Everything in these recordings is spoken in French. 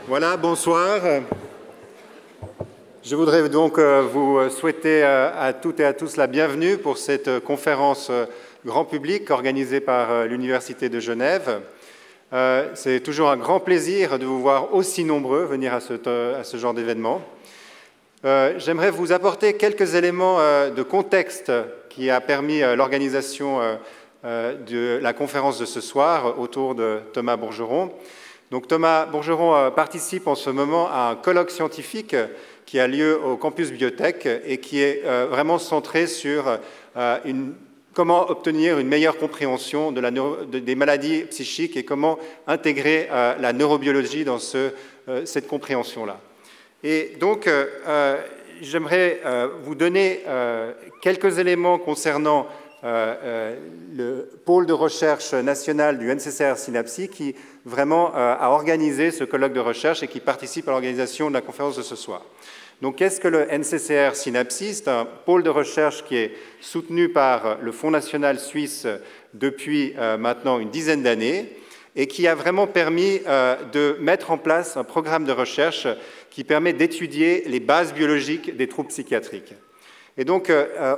Voilà, bonsoir. Je voudrais donc vous souhaiter à toutes et à tous la bienvenue pour cette conférence grand public organisée par l'Université de Genève. C'est toujours un grand plaisir de vous voir aussi nombreux venir à ce genre d'événement. J'aimerais vous apporter quelques éléments de contexte qui a permis l'organisation de la conférence de ce soir autour de Thomas Bourgeron. Donc Thomas Bourgeron participe en ce moment à un colloque scientifique qui a lieu au campus Biotech et qui est vraiment centré sur comment obtenir une meilleure compréhension des maladies psychiques et comment intégrer la neurobiologie dans cette compréhension-là. Et donc, j'aimerais vous donner quelques éléments concernant le pôle de recherche national du NCCR Synapsi qui vraiment a organisé ce colloque de recherche et qui participe à l'organisation de la conférence de ce soir. Donc, qu'est-ce que le NCCR Synapsi? C'est un pôle de recherche qui est soutenu par le Fonds national suisse depuis maintenant une dizaine d'années et qui a vraiment permis de mettre en place un programme de recherche qui permet d'étudier les bases biologiques des troubles psychiatriques. Et donc,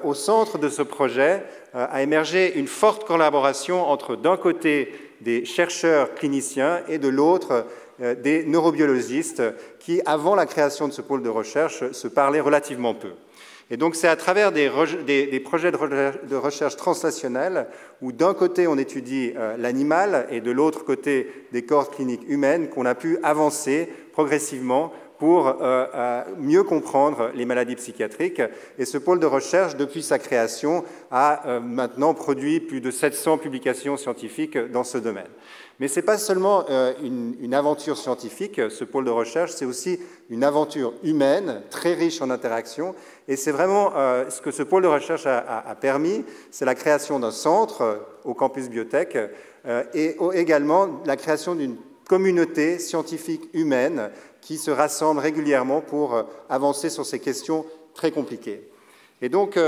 au centre de ce projet a émergé une forte collaboration entre, d'un côté, des chercheurs cliniciens et de l'autre, des neurobiologistes qui, avant la création de ce pôle de recherche, se parlaient relativement peu. Et donc, c'est à travers des projets de recherche transnationale où, d'un côté, on étudie l'animal et de l'autre côté, des cohortes cliniques humaines, qu'on a pu avancer progressivement pour mieux comprendre les maladies psychiatriques. Et ce pôle de recherche, depuis sa création, a maintenant produit plus de 700 publications scientifiques dans ce domaine. Mais ce n'est pas seulement une aventure scientifique, ce pôle de recherche, c'est aussi une aventure humaine, très riche en interactions. Et c'est vraiment ce que ce pôle de recherche a permis, c'est la création d'un centre au campus Biotech et également la création d'une communauté scientifique humaine qui se rassemble régulièrement pour avancer sur ces questions très compliquées. Et donc,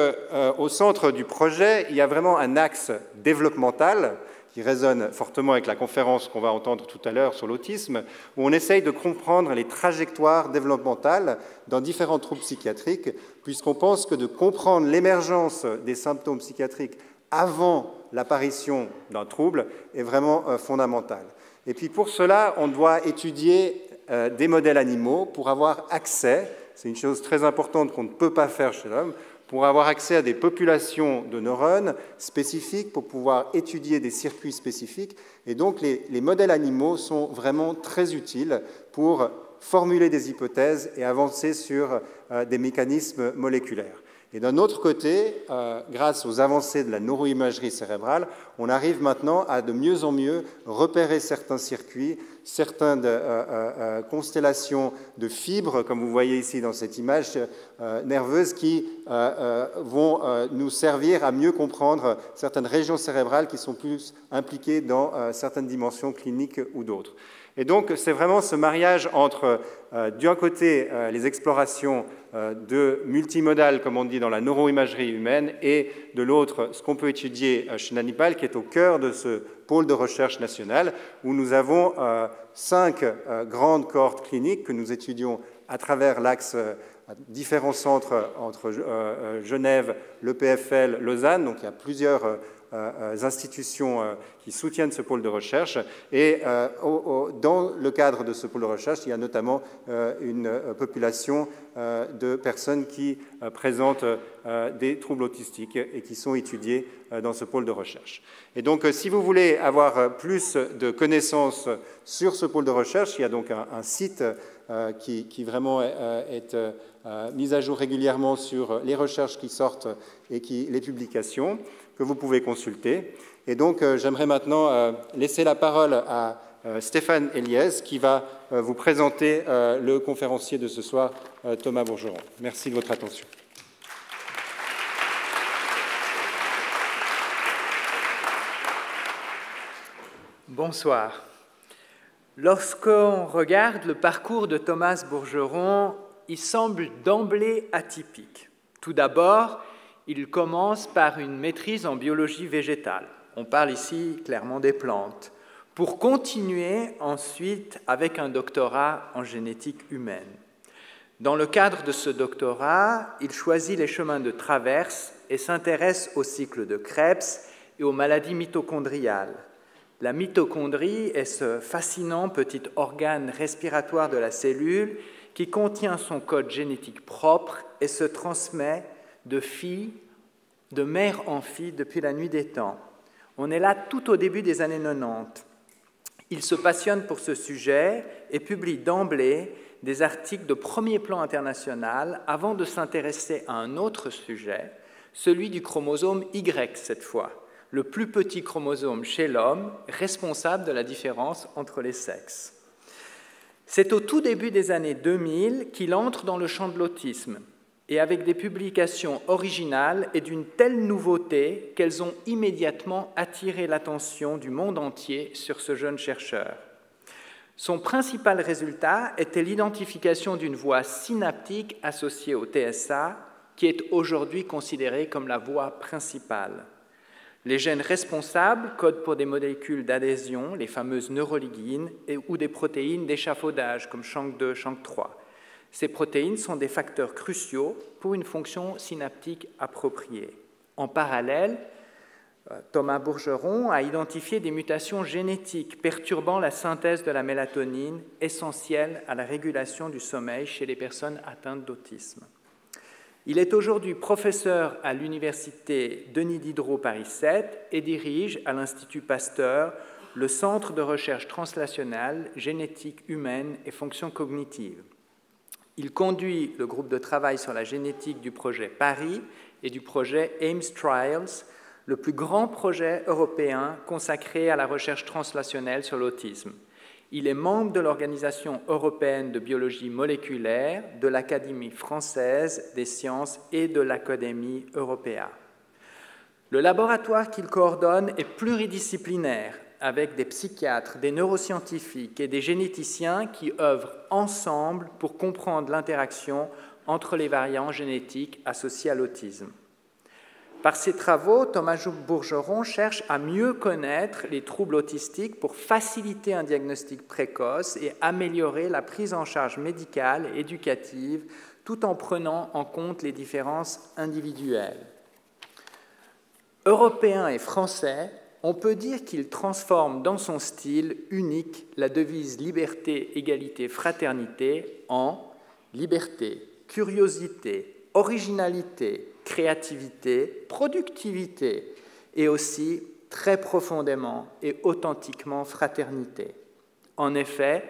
au centre du projet, il y a vraiment un axe développemental qui résonne fortement avec la conférence qu'on va entendre tout à l'heure sur l'autisme, où on essaye de comprendre les trajectoires développementales dans différents troubles psychiatriques, puisqu'on pense que de comprendre l'émergence des symptômes psychiatriques avant l'apparition d'un trouble est vraiment fondamental. Et puis pour cela, on doit étudier des modèles animaux pour avoir accès, c'est une chose très importante qu'on ne peut pas faire chez l'homme, pour avoir accès à des populations de neurones spécifiques, pour pouvoir étudier des circuits spécifiques. Et donc, les modèles animaux sont vraiment très utiles pour formuler des hypothèses et avancer sur des mécanismes moléculaires. Et d'un autre côté, grâce aux avancées de la neuroimagerie cérébrale, on arrive maintenant à de mieux en mieux repérer certains circuits, certaines constellations de fibres, comme vous voyez ici dans cette image nerveuse, qui vont nous servir à mieux comprendre certaines régions cérébrales qui sont plus impliquées dans certaines dimensions cliniques ou d'autres. Et donc, c'est vraiment ce mariage entre, d'un côté, les explorations de multimodales, comme on dit dans la neuroimagerie humaine, et de l'autre, ce qu'on peut étudier chez l'animal, qui est au cœur de ce pôle de recherche national, où nous avons 5 grandes cohortes cliniques que nous étudions à travers l'axe différents centres entre Genève, l'EPFL, Lausanne, donc il y a plusieurs institutions qui soutiennent ce pôle de recherche. Et dans le cadre de ce pôle de recherche, il y a notamment une population de personnes qui présentent des troubles autistiques et qui sont étudiées dans ce pôle de recherche. Et donc, si vous voulez avoir plus de connaissances sur ce pôle de recherche, il y a donc un site qui vraiment est mis à jour régulièrement sur les recherches qui sortent et les publications que vous pouvez consulter. Et donc, j'aimerais maintenant laisser la parole à Stéphane Eliès, qui va vous présenter le conférencier de ce soir, Thomas Bourgeron. Merci de votre attention. Bonsoir. Lorsqu'on regarde le parcours de Thomas Bourgeron, il semble d'emblée atypique. Tout d'abord, il commence par une maîtrise en biologie végétale. On parle ici clairement des plantes. pour continuer ensuite avec un doctorat en génétique humaine. Dans le cadre de ce doctorat, il choisit les chemins de traverse et s'intéresse au cycle de Krebs et aux maladies mitochondriales. La mitochondrie est ce fascinant petit organe respiratoire de la cellule qui contient son code génétique propre et se transmet de mère en fille depuis la nuit des temps. On est là tout au début des années 90. Il se passionne pour ce sujet et publie d'emblée des articles de premier plan international avant de s'intéresser à un autre sujet, celui du chromosome Y cette fois, le plus petit chromosome chez l'homme, responsable de la différence entre les sexes. C'est au tout début des années 2000 qu'il entre dans le champ de l'autisme, et avec des publications originales et d'une telle nouveauté qu'elles ont immédiatement attiré l'attention du monde entier sur ce jeune chercheur. Son principal résultat était l'identification d'une voie synaptique associée au TSA, qui est aujourd'hui considérée comme la voie principale. Les gènes responsables codent pour des molécules d'adhésion, les fameuses neuroligines, ou des protéines d'échafaudage, comme SHANK2, SHANK3. Ces protéines sont des facteurs cruciaux pour une fonction synaptique appropriée. En parallèle, Thomas Bourgeron a identifié des mutations génétiques perturbant la synthèse de la mélatonine, essentielle à la régulation du sommeil chez les personnes atteintes d'autisme. Il est aujourd'hui professeur à l'université Denis Diderot Paris 7 et dirige à l'Institut Pasteur le Centre de recherche translationnelle, génétique humaine et fonctions cognitives. Il conduit le groupe de travail sur la génétique du projet Paris et du projet AIMS Trials, le plus grand projet européen consacré à la recherche translationnelle sur l'autisme. Il est membre de l'Organisation européenne de biologie moléculaire, de l'Académie française des sciences et de l'Académie européenne. Le laboratoire qu'il coordonne est pluridisciplinaire, avec des psychiatres, des neuroscientifiques et des généticiens qui œuvrent ensemble pour comprendre l'interaction entre les variants génétiques associés à l'autisme. Par ses travaux, Thomas Bourgeron cherche à mieux connaître les troubles autistiques pour faciliter un diagnostic précoce et améliorer la prise en charge médicale et éducative tout en prenant en compte les différences individuelles. Européen et français, on peut dire qu'il transforme dans son style unique la devise liberté, égalité, fraternité en liberté, curiosité, originalité, créativité, productivité et aussi très profondément et authentiquement fraternité. En effet,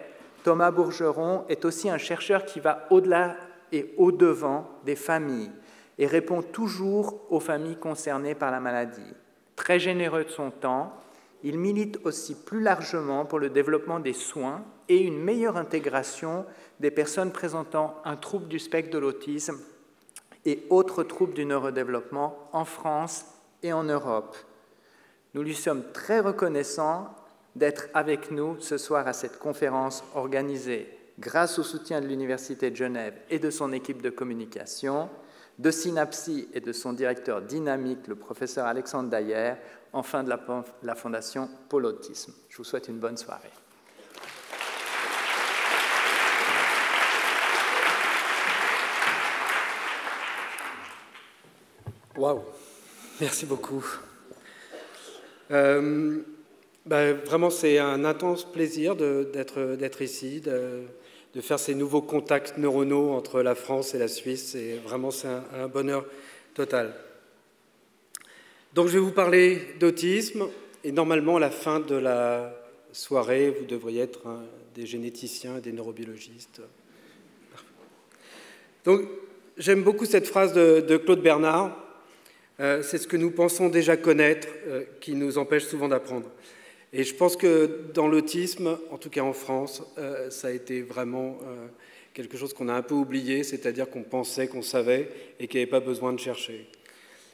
Thomas Bourgeron est aussi un chercheur qui va au-delà et au-devant des familles et répond toujours aux familles concernées par la maladie. Très généreux de son temps, il milite aussi plus largement pour le développement des soins et une meilleure intégration des personnes présentant un trouble du spectre de l'autisme et autres troubles du neurodéveloppement en France et en Europe. Nous lui sommes très reconnaissants d'être avec nous ce soir à cette conférence organisée grâce au soutien de l'Université de Genève et de son équipe de communication, de Synapsi et de son directeur dynamique, le professeur Alexandre Dayer, enfin de la Fondation Pôle Autisme. Je vous souhaite une bonne soirée. Waouh, merci beaucoup. Vraiment, c'est un intense plaisir d'être ici, de faire ces nouveaux contacts neuronaux entre la France et la Suisse. Et vraiment, c'est un bonheur total. Donc, je vais vous parler d'autisme. Et normalement, à la fin de la soirée, vous devriez être des généticiens et des neurobiologistes. Donc, j'aime beaucoup cette phrase de Claude Bernard. C'est ce que nous pensons déjà connaître qui nous empêche souvent d'apprendre. Et je pense que dans l'autisme, en tout cas en France, ça a été vraiment quelque chose qu'on a un peu oublié, c'est-à-dire qu'on pensait qu'on savait et qu'il n'y avait pas besoin de chercher.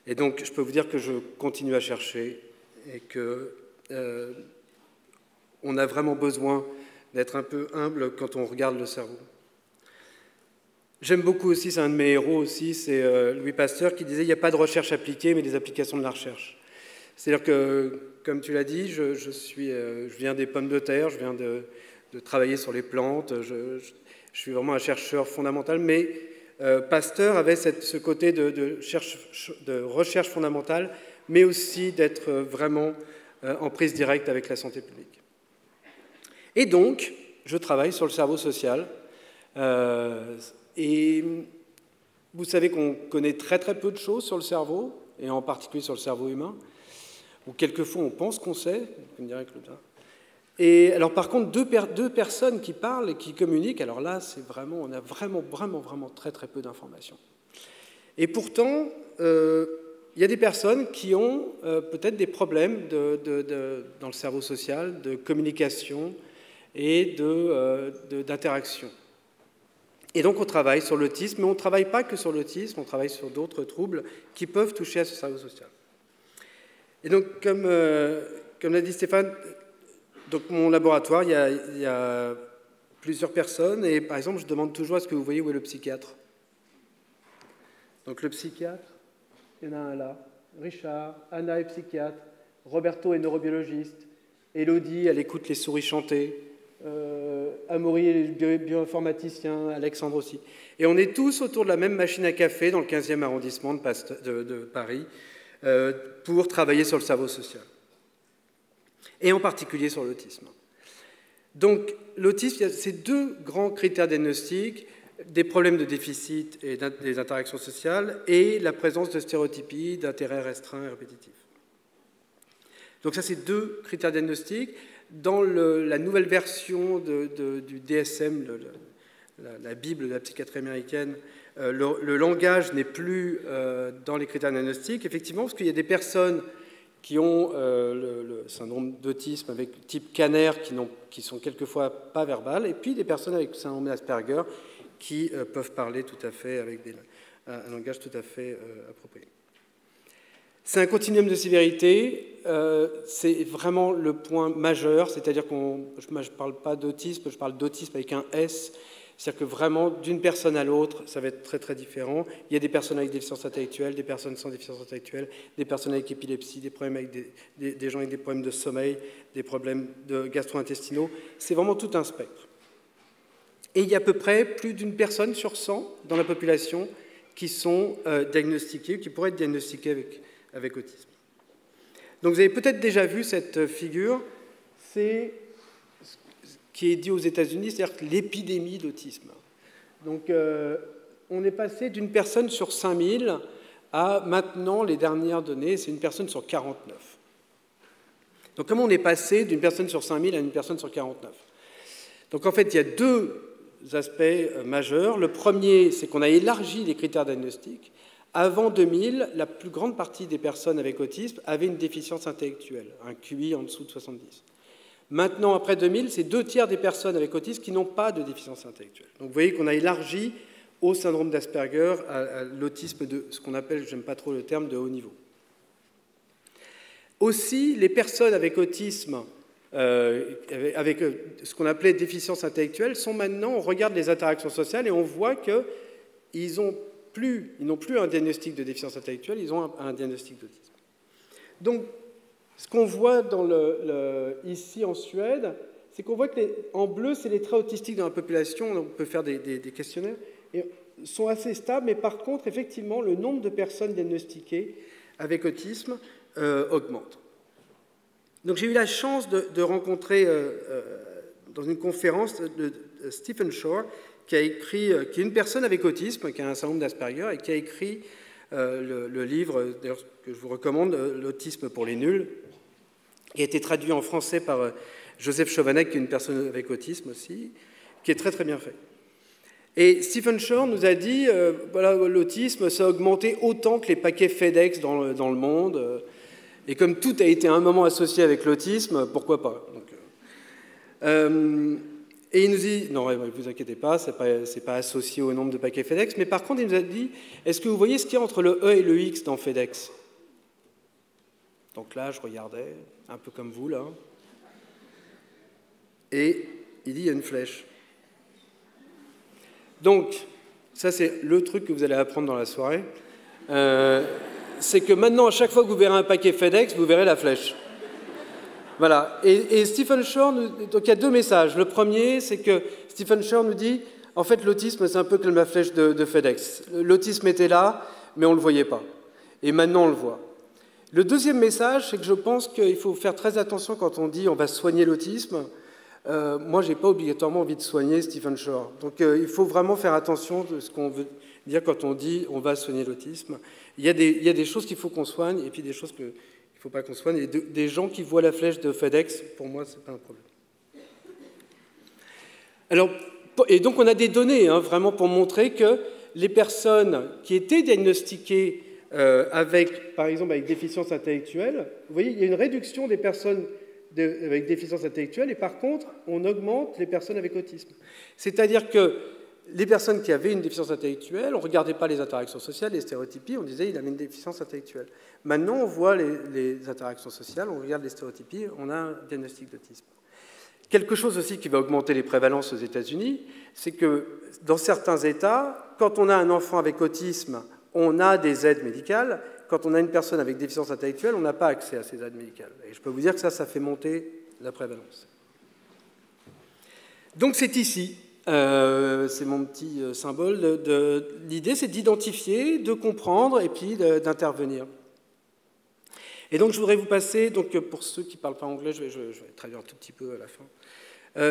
Et donc, je peux vous dire que je continue à chercher et qu'on a vraiment besoin d'être un peu humble quand on regarde le cerveau. J'aime beaucoup aussi, c'est un de mes héros aussi, c'est Louis Pasteur qui disait « il n'y a pas de recherche appliquée, mais des applications de la recherche ». C'est-à-dire que, comme tu l'as dit, je viens des pommes de terre, je viens de travailler sur les plantes, je suis vraiment un chercheur fondamental, mais Pasteur avait ce côté de recherche fondamentale, mais aussi d'être vraiment en prise directe avec la santé publique. Et donc, je travaille sur le cerveau social, et vous savez qu'on connaît très très peu de choses sur le cerveau, et en particulier sur le cerveau humain, ou quelquefois on pense qu'on sait, comme dirait Claude. Et alors par contre, deux personnes qui parlent et qui communiquent, alors là, on a vraiment très très peu d'informations. Et pourtant, il y a des personnes qui ont peut-être des problèmes dans le cerveau social, de communication et d'interaction. Et donc on travaille sur l'autisme, mais on ne travaille pas que sur l'autisme, on travaille sur d'autres troubles qui peuvent toucher à ce cerveau social. Et donc, comme l'a dit Stéphane, donc mon laboratoire, il y a plusieurs personnes, et par exemple, je demande toujours, est-ce que vous voyez où est le psychiatre? Donc le psychiatre, il y en a un là, Richard, Anna est psychiatre, Roberto est neurobiologiste, Élodie, elle écoute les souris chanter, Amaury est bioinformaticien, Alexandre aussi. Et on est tous autour de la même machine à café dans le 15e arrondissement de Paris pour travailler sur le cerveau social. Et en particulier sur l'autisme. Donc l'autisme, il y a ces deux grands critères diagnostiques, des problèmes de déficit et des interactions sociales et la présence de stéréotypies, d'intérêts restreints et répétitifs. Donc ça, c'est deux critères diagnostiques. Dans la nouvelle version du DSM, la Bible de la psychiatrie américaine, le langage n'est plus dans les critères diagnostiques, effectivement, parce qu'il y a des personnes qui ont le syndrome d'autisme avec type Kanner, qui sont quelquefois pas verbales, et puis des personnes avec le syndrome d'Asperger qui peuvent parler tout à fait avec un langage tout à fait approprié. C'est un continuum de sévérité, c'est vraiment le point majeur, c'est-à-dire je ne parle pas d'autisme, je parle d'autisme avec un S, c'est-à-dire que vraiment, d'une personne à l'autre, ça va être très très différent. Il y a des personnes avec déficience intellectuelle, des personnes sans déficience intellectuelle, des personnes avec épilepsie, des problèmes avec des gens avec des problèmes de sommeil, des problèmes gastro-intestinaux. C'est vraiment tout un spectre. Et il y a à peu près plus d'une personne sur 100 dans la population qui sont diagnostiquées, qui pourraient être diagnostiquées avec autisme. Donc vous avez peut-être déjà vu cette figure, c'est qui est dit aux États-Unis, c'est-à-dire l'épidémie d'autisme. Donc, on est passé d'une personne sur 5000 à maintenant, les dernières données, c'est une personne sur 49. Donc, comment on est passé d'une personne sur 5000 à une personne sur 49? Donc, en fait, il y a deux aspects majeurs. Le premier, c'est qu'on a élargi les critères diagnostiques. Avant 2000, la plus grande partie des personnes avec autisme avaient une déficience intellectuelle, un QI en dessous de 70. Maintenant, après 2000, c'est 2/3 des personnes avec autisme qui n'ont pas de déficience intellectuelle. Donc vous voyez qu'on a élargi au syndrome d'Asperger, à l'autisme de ce qu'on appelle, j'aime pas trop le terme, de haut niveau. Aussi, les personnes avec autisme, avec ce qu'on appelait déficience intellectuelle, sont maintenant, on regarde les interactions sociales et on voit qu'ils n'ont plus un diagnostic de déficience intellectuelle, ils ont un diagnostic d'autisme. Donc, ce qu'on voit ici en Suède, c'est qu'on voit en bleu, c'est les traits autistiques dans la population, on peut faire des questionnaires, et sont assez stables, mais par contre, effectivement, le nombre de personnes diagnostiquées avec autisme augmente. Donc j'ai eu la chance de rencontrer, dans une conférence, de Stephen Shore, qui est une personne avec autisme, qui a un syndrome d'Asperger, et qui a écrit le livre, d'ailleurs, que je vous recommande, L'autisme pour les nuls, qui a été traduit en français par Joseph Chovanec, qui est une personne avec autisme aussi, qui est très très bien fait. Et Stephen Shore nous a dit, voilà, l'autisme, ça a augmenté autant que les paquets FedEx dans le monde, et comme tout a été à un moment associé avec l'autisme, pourquoi pas. Donc, et il nous dit, non, ne vous inquiétez pas, c'est pas associé au nombre de paquets FedEx, mais par contre, il nous a dit, est-ce que vous voyez ce qu'il y a entre le E et le X dans FedEx? Donc là, je regardais, un peu comme vous, là. Et il dit, il y a une flèche. Donc, ça, c'est le truc que vous allez apprendre dans la soirée. c'est que maintenant, à chaque fois que vous verrez un paquet FedEx, vous verrez la flèche. Voilà. Et Stephen Shore, donc il y a deux messages. Le premier, c'est que Stephen Shore nous dit, en fait, l'autisme, c'est un peu comme la flèche de FedEx. L'autisme était là, mais on ne le voyait pas. Et maintenant, on le voit. Le deuxième message, c'est que je pense qu'il faut faire très attention quand on dit on va soigner l'autisme. Moi, je n'ai pas obligatoirement envie de soigner Stephen Shore. Donc, il faut vraiment faire attention de ce qu'on veut dire quand on dit on va soigner l'autisme. Il y a des choses qu'il faut qu'on soigne et puis des choses qu'il ne faut pas qu'on soigne. Et des gens qui voient la flèche de FedEx, pour moi, ce n'est pas un problème. Alors, et donc, on a des données vraiment pour montrer que les personnes qui étaient diagnostiquées avec, par exemple, avec déficience intellectuelle, vous voyez, il y a une réduction des personnes avec déficience intellectuelle et par contre, on augmente les personnes avec autisme. C'est-à-dire que les personnes qui avaient une déficience intellectuelle, on ne regardait pas les interactions sociales, les stéréotypies, on disait il avait une déficience intellectuelle. Maintenant, on voit les interactions sociales, on regarde les stéréotypies, on a un diagnostic d'autisme. Quelque chose aussi qui va augmenter les prévalences aux États-Unis, c'est que dans certains États, quand on a un enfant avec autisme, on a des aides médicales. Quand on a une personne avec déficience intellectuelle, on n'a pas accès à ces aides médicales. Et je peux vous dire que ça fait monter la prévalence. Donc c'est ici, c'est mon petit symbole. L'idée, c'est d'identifier, de comprendre et puis d'intervenir. Et donc je voudrais vous passer, donc, pour ceux qui ne parlent pas anglais, je vais traduire un tout petit peu à la fin.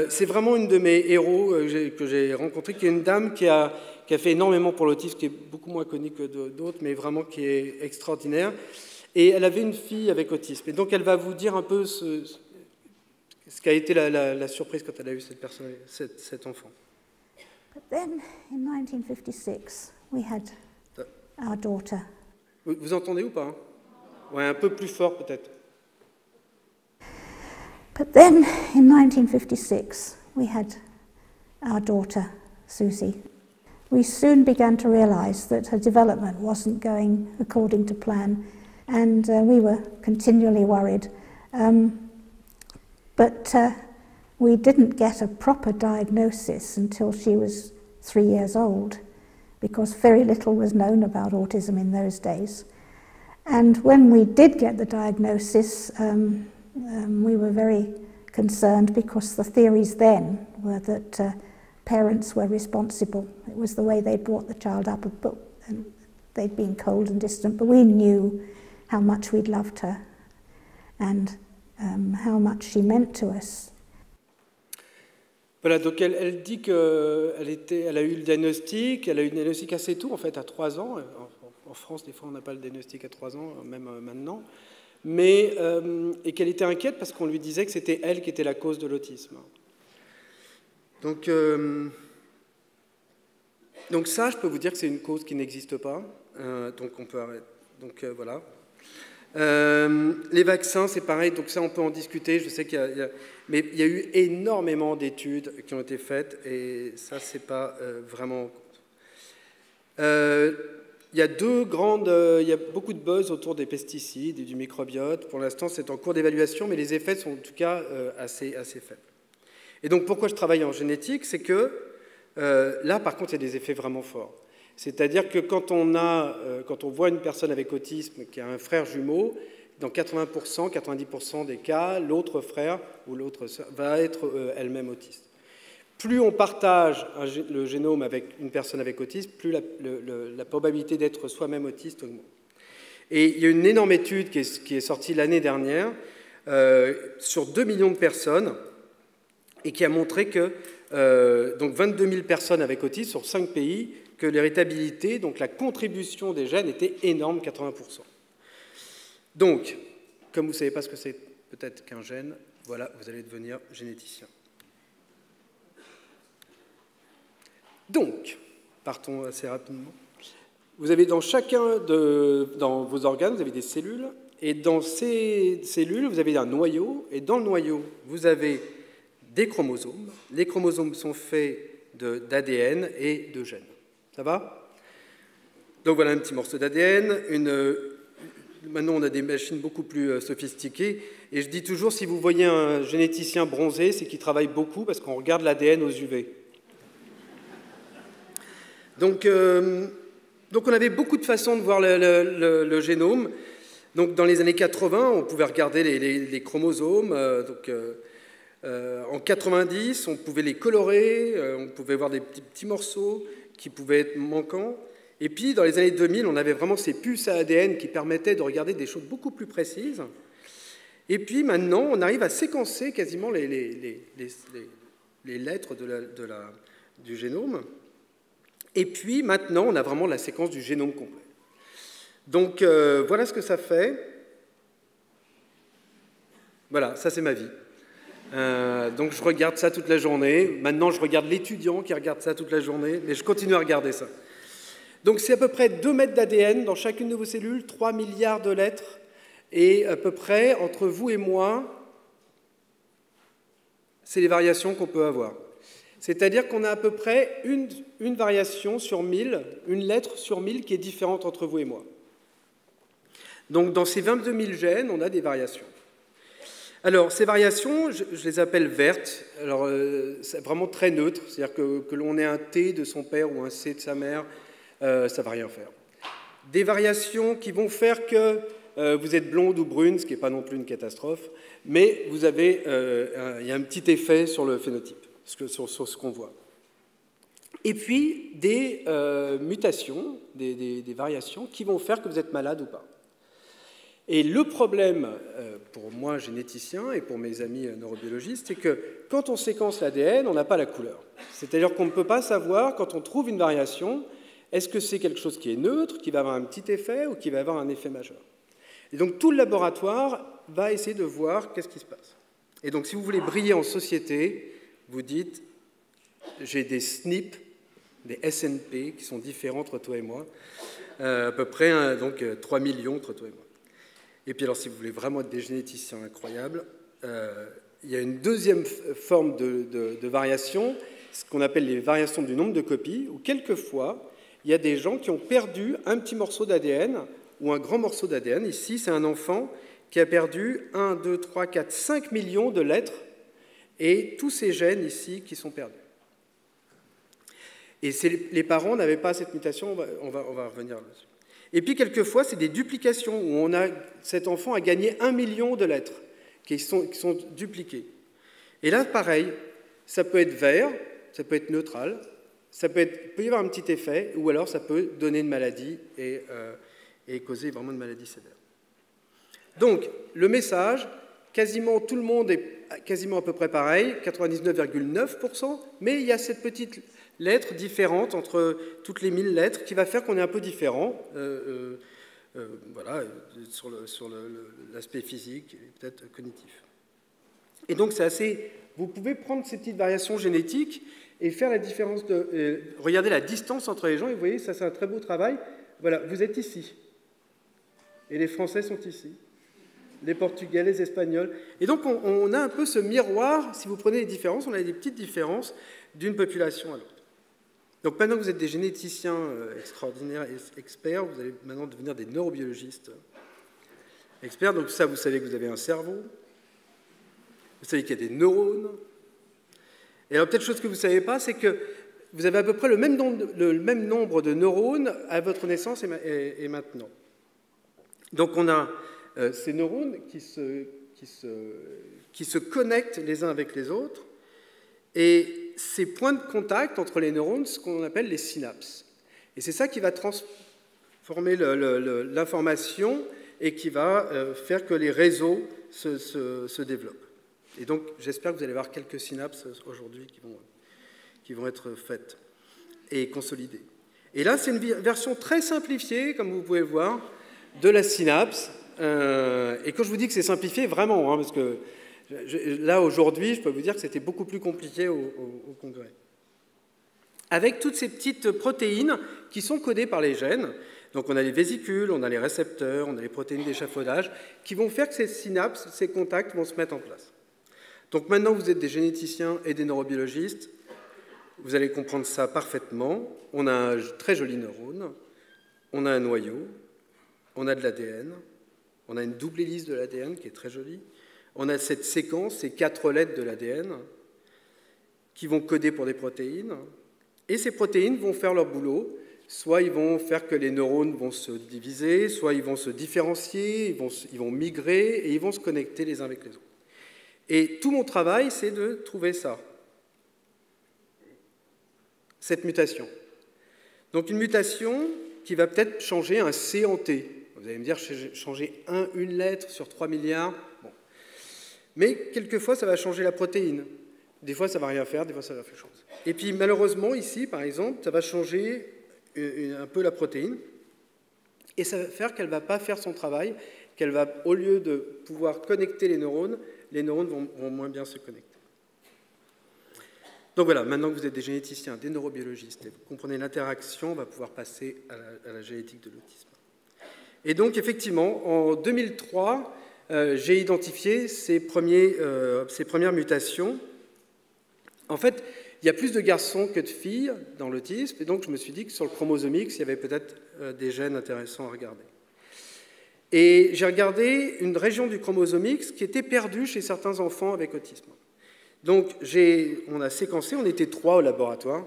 C'est vraiment une de mes héros que j'ai rencontrée, qui est une dame qui a fait énormément pour l'autisme, qui est beaucoup moins connue que d'autres, mais vraiment qui est extraordinaire. Et elle avait une fille avec autisme. Et donc elle va vous dire un peu ce qu'a été la surprise quand elle a eu cet enfant. But then, in 1956, we had our daughter. Vous entendez ou pas? Ouais, un peu plus fort peut-être. But then, in 1956, we had our daughter, Susie. We soon began to realise that her development wasn't going according to plan, and we were continually worried. But we didn't get a proper diagnosis until she was 3 years old, because very little was known about autism in those days. And when we did get the diagnosis, we were very concerned because the theories then were that parents were responsible. It was the way they brought the child up, and they'd been cold and distant, but we knew how much we'd loved her and how much she meant to us. Voilà, donc elle dit qu'elle a eu le diagnostic, elle a eu le diagnostic assez tôt, en fait, à 3 ans. En France, des fois, on n'a pas le diagnostic à 3 ans, même maintenant. Et qu'elle était inquiète parce qu'on lui disait que c'était elle qui était la cause de l'autisme. Donc ça, je peux vous dire que c'est une cause qui n'existe pas. Donc on peut arrêter. Donc voilà. Les vaccins, c'est pareil. Donc ça, on peut en discuter. Je sais mais il y a eu énormément d'études qui ont été faites et ça, c'est pas vraiment. Il y a il y a beaucoup de buzz autour des pesticides et du microbiote. Pour l'instant, c'est en cours d'évaluation, mais les effets sont en tout cas assez faibles. Et donc, pourquoi je travaille en génétique? C'est que là, par contre, il y a des effets vraiment forts. C'est-à-dire que quand on voit une personne avec autisme qui a un frère jumeau, dans 80%, 90% des cas, l'autre frère ou l'autre sœur va être elle-même autiste. Plus on partage le génome avec une personne avec autisme, plus la probabilité d'être soi-même autiste augmente. Et il y a une énorme étude qui est sortie l'année dernière sur 2 millions de personnes et qui a montré que, donc 22 000 personnes avec autisme sur 5 pays, que l'héritabilité, donc la contribution des gènes, était énorme, 80%. Donc, comme vous ne savez pas ce que c'est peut-être qu'un gène, voilà, vous allez devenir généticien. Donc, partons assez rapidement. Vous avez dans dans vos organes, vous avez des cellules, et dans ces cellules, vous avez un noyau, et dans le noyau, vous avez des chromosomes. Les chromosomes sont faits d'ADN et de gènes. Ça va? Donc voilà un petit morceau d'ADN. Maintenant, on a des machines beaucoup plus sophistiquées, et je dis toujours, si vous voyez un généticien bronzé, c'est qu'il travaille beaucoup, parce qu'on regarde l'ADN aux UV. Donc, Donc on avait beaucoup de façons de voir le génome. Donc dans les années 80, on pouvait regarder les chromosomes. En 90, on pouvait les colorer, on pouvait voir des petits morceaux qui pouvaient être manquants. Et puis dans les années 2000, on avait vraiment ces puces à ADN qui permettaient de regarder des choses beaucoup plus précises. Et puis maintenant, on arrive à séquencer quasiment les lettres du génome. Et puis maintenant, on a vraiment la séquence du génome complet. Donc voilà ce que ça fait. Voilà, ça c'est ma vie. Donc je regarde ça toute la journée. Maintenant, je regarde l'étudiant qui regarde ça toute la journée, mais je continue à regarder ça. Donc c'est à peu près 2 mètres d'ADN dans chacune de vos cellules, 3 milliards de lettres, et à peu près, entre vous et moi, c'est les variations qu'on peut avoir. C'est-à-dire qu'on a à peu près une variation sur 1000, une lettre sur 1000 qui est différente entre vous et moi. Donc dans ces 22 000 gènes, on a des variations. Alors ces variations, je les appelle vertes. Alors c'est vraiment très neutre, c'est-à-dire que l'on ait un T de son père ou un C de sa mère, ça ne va rien faire. Des variations qui vont faire que vous êtes blonde ou brune, ce qui n'est pas non plus une catastrophe, mais vous avez, il y a un petit effet sur le phénotype, sur ce qu'on voit. Et puis des mutations, des variations qui vont faire que vous êtes malade ou pas. Et le problème, pour moi généticien et pour mes amis neurobiologistes, c'est que quand on séquence l'ADN, on n'a pas la couleur. C'est-à-dire qu'on ne peut pas savoir, quand on trouve une variation, est-ce que c'est quelque chose qui est neutre, qui va avoir un petit effet ou qui va avoir un effet majeur. Et donc tout le laboratoire va essayer de voir qu'est-ce qui se passe. Et donc si vous voulez briller en société, vous dites, j'ai des SNP, des SNP qui sont différents entre toi et moi, à peu près donc 3 millions entre toi et moi. Et puis alors si vous voulez vraiment être des généticiens incroyables, il y a une deuxième forme de variation, ce qu'on appelle les variations du nombre de copies, où quelquefois, il y a des gens qui ont perdu un petit morceau d'ADN ou un grand morceau d'ADN. Ici, c'est un enfant qui a perdu 1, 2, 3, 4, 5 millions de lettres et tous ces gènes ici qui sont perdus. Et les parents n'avaient pas cette mutation, on va revenir là-dessus. Et puis, quelquefois, c'est des duplications où cet enfant a gagné 1 million de lettres qui sont dupliquées. Et là, pareil, ça peut être vert, ça peut être neutral, ça peut y avoir un petit effet, ou alors ça peut donner une maladie et causer vraiment une maladie sévère. Donc, le message, quasiment tout le monde est quasiment à peu près pareil, 99,9%, mais il y a cette petite lettre différente entre toutes les 1000 lettres qui va faire qu'on est un peu différent, voilà, sur l'aspect physique et peut-être cognitif. Et donc, c'est assez... Vous pouvez prendre ces petites variations génétiques et faire la différence regardez la distance entre les gens, et vous voyez, ça c'est un très beau travail. Voilà, vous êtes ici. Et les Français sont ici. Les Portugais, les Espagnols. Et donc, on a un peu ce miroir, si vous prenez les différences, on a des petites différences d'une population à l'autre. Donc maintenant que vous êtes des généticiens extraordinaires et experts, vous allez maintenant devenir des neurobiologistes experts. Donc ça, vous savez que vous avez un cerveau. Vous savez qu'il y a des neurones. Et alors, peut-être chose que vous ne savez pas, c'est que vous avez à peu près le même nombre de neurones à votre naissance et maintenant. Donc, on a ces neurones qui se connectent les uns avec les autres. Et ces points de contact entre les neurones, ce qu'on appelle les synapses. Et c'est ça qui va transformer l'information et qui va faire que les réseaux se développent. Et donc, j'espère que vous allez voir quelques synapses aujourd'hui qui vont être faites et consolidées. Et là, c'est une version très simplifiée, comme vous pouvez le voir, de la synapse. Et quand je vous dis que c'est simplifié, vraiment, hein, parce que là, aujourd'hui, je peux vous dire que c'était beaucoup plus compliqué au congrès. Avec toutes ces petites protéines qui sont codées par les gènes. Donc, on a les vésicules, on a les récepteurs, on a les protéines d'échafaudage, qui vont faire que ces synapses, ces contacts vont se mettre en place. Donc maintenant, vous êtes des généticiens et des neurobiologistes, vous allez comprendre ça parfaitement. On a un très joli neurone, on a un noyau, on a de l'ADN, on a une double hélice de l'ADN qui est très jolie, on a cette séquence, ces 4 lettres de l'ADN qui vont coder pour des protéines, et ces protéines vont faire leur boulot, soit ils vont faire que les neurones vont se diviser, soit ils vont se différencier, ils vont migrer et ils vont se connecter les uns avec les autres. Et tout mon travail, c'est de trouver ça, cette mutation. Donc une mutation qui va peut-être changer un C en T. Vous allez me dire, changer une lettre sur 3 milliards. Bon. Mais quelquefois, ça va changer la protéine. Des fois, ça ne va rien faire, des fois, ça va faire quelque chose. Et puis, malheureusement, ici, par exemple, ça va changer un peu la protéine. Et ça va faire qu'elle ne va pas faire son travail, qu'elle va, au lieu de pouvoir connecter les neurones vont moins bien se connecter. Donc voilà, maintenant que vous êtes des généticiens, des neurobiologistes, et vous comprenez l'interaction, on va pouvoir passer à la génétique de l'autisme. Et donc, effectivement, en 2003, j'ai identifié ces premières mutations. En fait, il y a plus de garçons que de filles dans l'autisme, et donc je me suis dit que sur le chromosome X, il y avait peut-être des gènes intéressants à regarder. Et j'ai regardé une région du chromosome X qui était perdue chez certains enfants avec autisme. Donc, on a séquencé, on était 3 au laboratoire,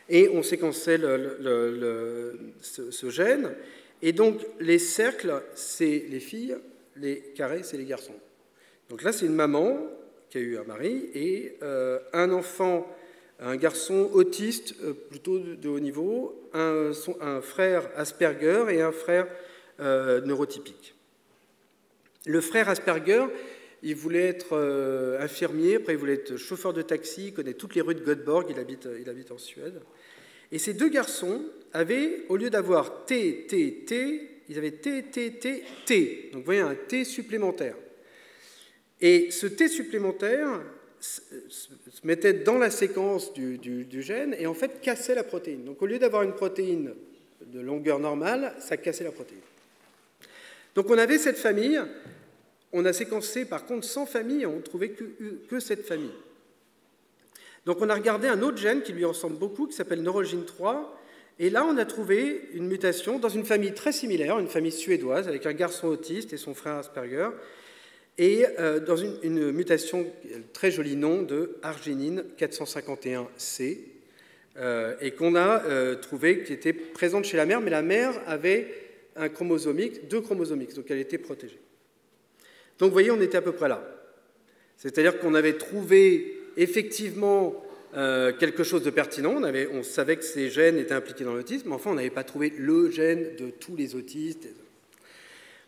et on séquençait ce gène. Et donc, les cercles, c'est les filles, les carrés, c'est les garçons. Donc là, c'est une maman qui a eu un mari et un enfant, un garçon autiste plutôt de haut niveau, un frère Asperger et un frère neurotypique. Le frère Asperger, il voulait être infirmier, après il voulait être chauffeur de taxi, il connaît toutes les rues de Göteborg, il habite en Suède. Et ces deux garçons avaient, au lieu d'avoir T, T, T, ils avaient T, T, T, T. Donc vous voyez un T supplémentaire. Et ce T supplémentaire se mettait dans la séquence du gène et en fait cassait la protéine. Donc au lieu d'avoir une protéine de longueur normale, ça cassait la protéine. Donc on avait cette famille, on a séquencé par contre 100 familles et on ne trouvait que cette famille. Donc on a regardé un autre gène qui lui ressemble beaucoup, qui s'appelle neurogene 3, et là on a trouvé une mutation dans une famille très similaire, une famille suédoise, avec un garçon autiste et son frère Asperger, et dans une mutation, très joli nom, de arginine 451C, et qu'on a trouvé qui était présente chez la mère, mais la mère avait un chromosome X, 2 chromosomes X, donc elle était protégée. Donc vous voyez, on était à peu près là. C'est-à-dire qu'on avait trouvé effectivement quelque chose de pertinent, on savait que ces gènes étaient impliqués dans l'autisme, mais enfin on n'avait pas trouvé le gène de tous les autistes.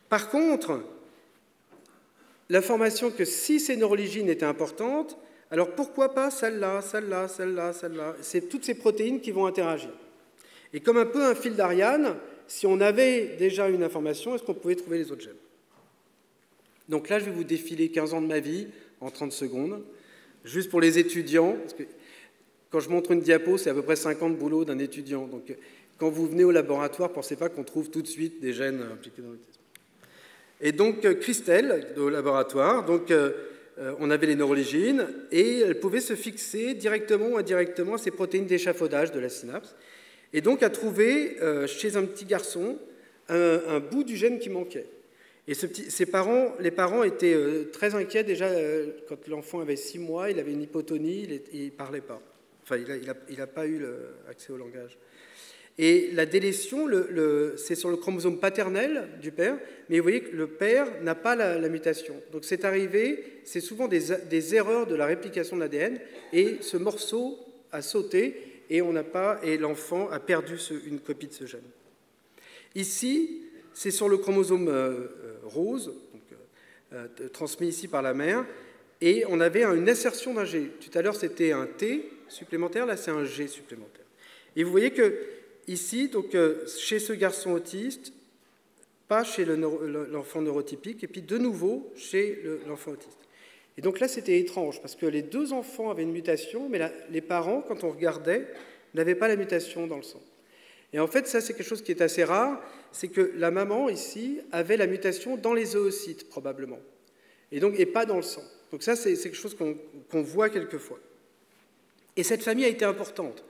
Par contre, l'information que si ces neurolégines étaient importantes, alors pourquoi pas celle-là, celle-là, celle-là, celle-là? C'est toutes ces protéines qui vont interagir. Et comme un peu un fil d'Ariane, si on avait déjà une information, est-ce qu'on pouvait trouver les autres gènes? Donc là, je vais vous défiler 15 ans de ma vie en 30 secondes, juste pour les étudiants, parce que quand je montre une diapo, c'est à peu près 50 boulots d'un étudiant. Donc quand vous venez au laboratoire, ne pensez pas qu'on trouve tout de suite des gènes impliqués dans l'autisme. Et donc Christelle, au laboratoire, donc, on avait les neurolégines, et elle pouvait se fixer directement ou indirectement à ces protéines d'échafaudage de la synapse, et donc a trouvé chez un petit garçon un bout du gène qui manquait. Et les parents étaient très inquiets déjà quand l'enfant avait 6 mois, il avait une hypotonie, il ne parlait pas. Enfin, il n'a pas eu accès au langage. Et la délétion, c'est sur le chromosome paternel du père, mais vous voyez que le père n'a pas la mutation. Donc c'est arrivé, c'est souvent des erreurs de la réplication de l'ADN, et ce morceau a sauté, et l'enfant a perdu une copie de ce gène. Ici, c'est sur le chromosome rose, donc, transmis ici par la mère, et on avait une insertion d'un G. Tout à l'heure, c'était un T supplémentaire, là, c'est un G supplémentaire. Et vous voyez que ici, donc, chez ce garçon autiste, pas chez l'enfant neurotypique, et puis de nouveau chez l'enfant autiste. Et donc là, c'était étrange, parce que les 2 enfants avaient une mutation, mais les parents, quand on regardait, n'avaient pas la mutation dans le sang. Et en fait, ça, c'est quelque chose qui est assez rare, c'est que la maman, ici, avait la mutation dans les oocytes, probablement, et pas dans le sang. Donc ça, c'est quelque chose qu'on voit quelquefois. Et cette famille a été importante,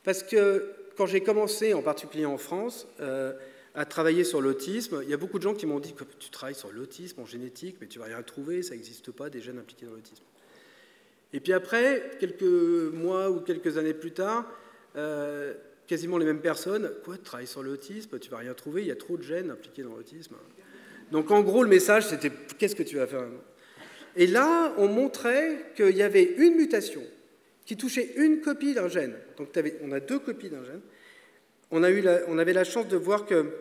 parce que quand j'ai commencé, en particulier en France, à travailler sur l'autisme, il y a beaucoup de gens qui m'ont dit que tu travailles sur l'autisme en génétique, mais tu ne vas rien trouver, ça n'existe pas, des gènes impliqués dans l'autisme. Et puis après, quelques mois ou quelques années plus tard, quasiment les mêmes personnes. Quoi, tu travailles sur l'autisme, tu ne vas rien trouver, il y a trop de gènes impliqués dans l'autisme. Donc en gros, le message, c'était « qu'est-ce que tu vas faire ?» Et là, on montrait qu'il y avait une mutation qui touchait une copie d'un gène. Donc on a 2 copies d'un gène. On avait la chance de voir que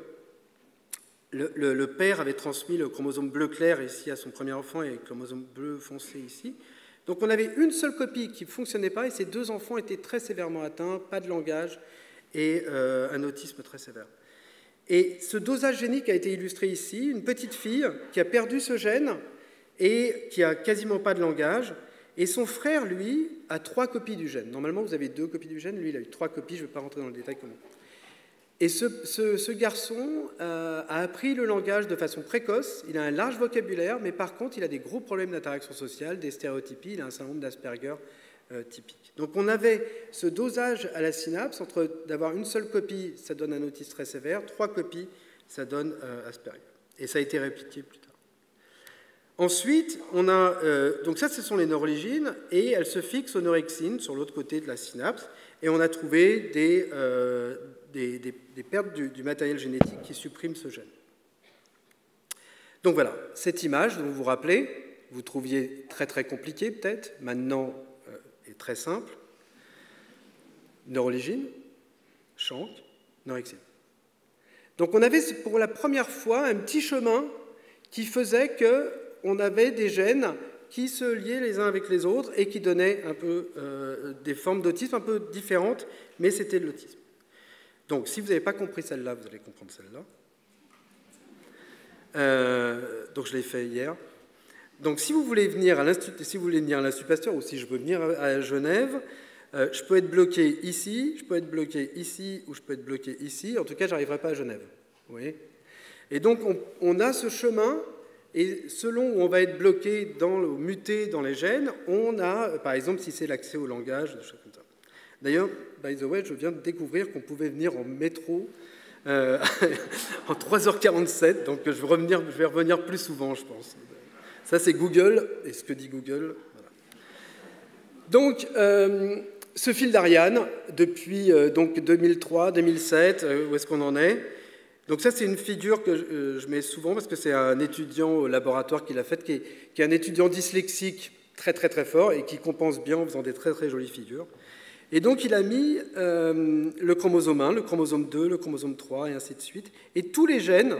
le père avait transmis le chromosome bleu clair ici à son premier enfant et le chromosome bleu foncé ici. Donc on avait une seule copie qui ne fonctionnait pas et ces 2 enfants étaient très sévèrement atteints, pas de langage et un autisme très sévère. Et ce dosage génique a été illustré ici, une petite fille qui a perdu ce gène et qui a quasiment pas de langage, et son frère, lui, a 3 copies du gène. Normalement, vous avez 2 copies du gène, lui, il a eu 3 copies, je ne vais pas rentrer dans le détail comment. Et ce garçon a appris le langage de façon précoce, il a un large vocabulaire, mais par contre, il a des gros problèmes d'interaction sociale, des stéréotypies, il a un syndrome d'Asperger typique. Donc on avait ce dosage à la synapse, entre d'avoir une seule copie, ça donne un autisme très sévère, 3 copies, ça donne Asperger. Et ça a été répliqué plus tard. Ensuite, on a, donc ça, ce sont les neurolégines, et elles se fixent aux neurexines sur l'autre côté de la synapse, et on a trouvé des pertes du matériel génétique qui suppriment ce gène. Donc voilà, cette image dont vous vous rappelez, vous trouviez très très compliquée peut-être, maintenant est très simple. Neurolégine, Schank, neurexine. Donc on avait pour la première fois un petit chemin qui faisait qu'on avait des gènes qui se liaient les uns avec les autres et qui donnaient un peu des formes d'autisme un peu différentes, mais c'était de l'autisme. Donc, si vous n'avez pas compris celle-là, vous allez comprendre celle-là. Donc, je l'ai fait hier. Donc, si vous voulez venir à l'Institut Pasteur, ou si je veux venir à Genève, je peux être bloqué ici, je peux être bloqué ici, ou je peux être bloqué ici. En tout cas, je n'arriverai pas à Genève. Vous voyez ? Et donc, on a ce chemin, et selon où on va être bloqué, ou muté dans les gènes, on a, par exemple, si c'est l'accès au langage, des choses comme ça. D'ailleurs, by the way, je viens de découvrir qu'on pouvait venir en métro en 3h47, donc je vais revenir plus souvent, je pense. Ça, c'est Google, et ce que dit Google. Voilà. Donc, ce fil d'Ariane, depuis donc 2003, 2007, où est-ce qu'on en est? Donc ça, c'est une figure que je mets souvent, parce que c'est un étudiant au laboratoire qui l'a faite, qui est un étudiant dyslexique très très très fort, et qui compense bien en faisant des très très jolies figures. Et donc, il a mis le chromosome 1, le chromosome 2, le chromosome 3, et ainsi de suite. Et tous les gènes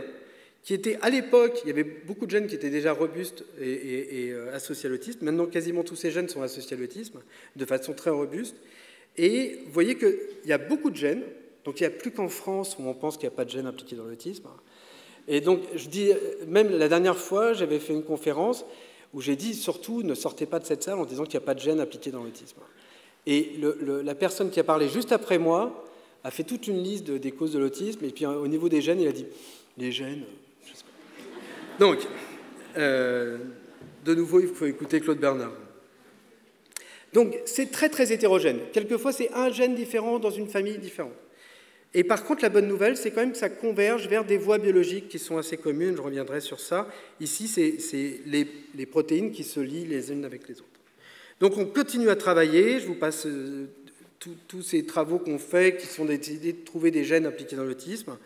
qui étaient, à l'époque, il y avait beaucoup de gènes qui étaient déjà robustes et associés à l'autisme. Maintenant, quasiment tous ces gènes sont associés à l'autisme, de façon très robuste. Et vous voyez qu'il y a beaucoup de gènes. Donc, il n'y a plus qu'en France où on pense qu'il n'y a pas de gènes impliqués dans l'autisme. Et donc, je dis, même la dernière fois, j'avais fait une conférence où j'ai dit, surtout, ne sortez pas de cette salle en disant qu'il n'y a pas de gènes impliqués dans l'autisme. Et la personne qui a parlé juste après moi a fait toute une liste des causes de l'autisme, et puis au niveau des gènes, il a dit « les gènes, je sais pas ». Donc, de nouveau, il faut écouter Claude Bernard. Donc, c'est très très hétérogène. Quelquefois, c'est un gène différent dans une famille différente. Et par contre, la bonne nouvelle, c'est quand même que ça converge vers des voies biologiques qui sont assez communes, je reviendrai sur ça. Ici, c'est les protéines qui se lient les unes avec les autres. Donc on continue à travailler, je vous passe tous ces travaux qu'on fait, qui sont d'essayer de trouver des gènes impliqués dans l'autisme.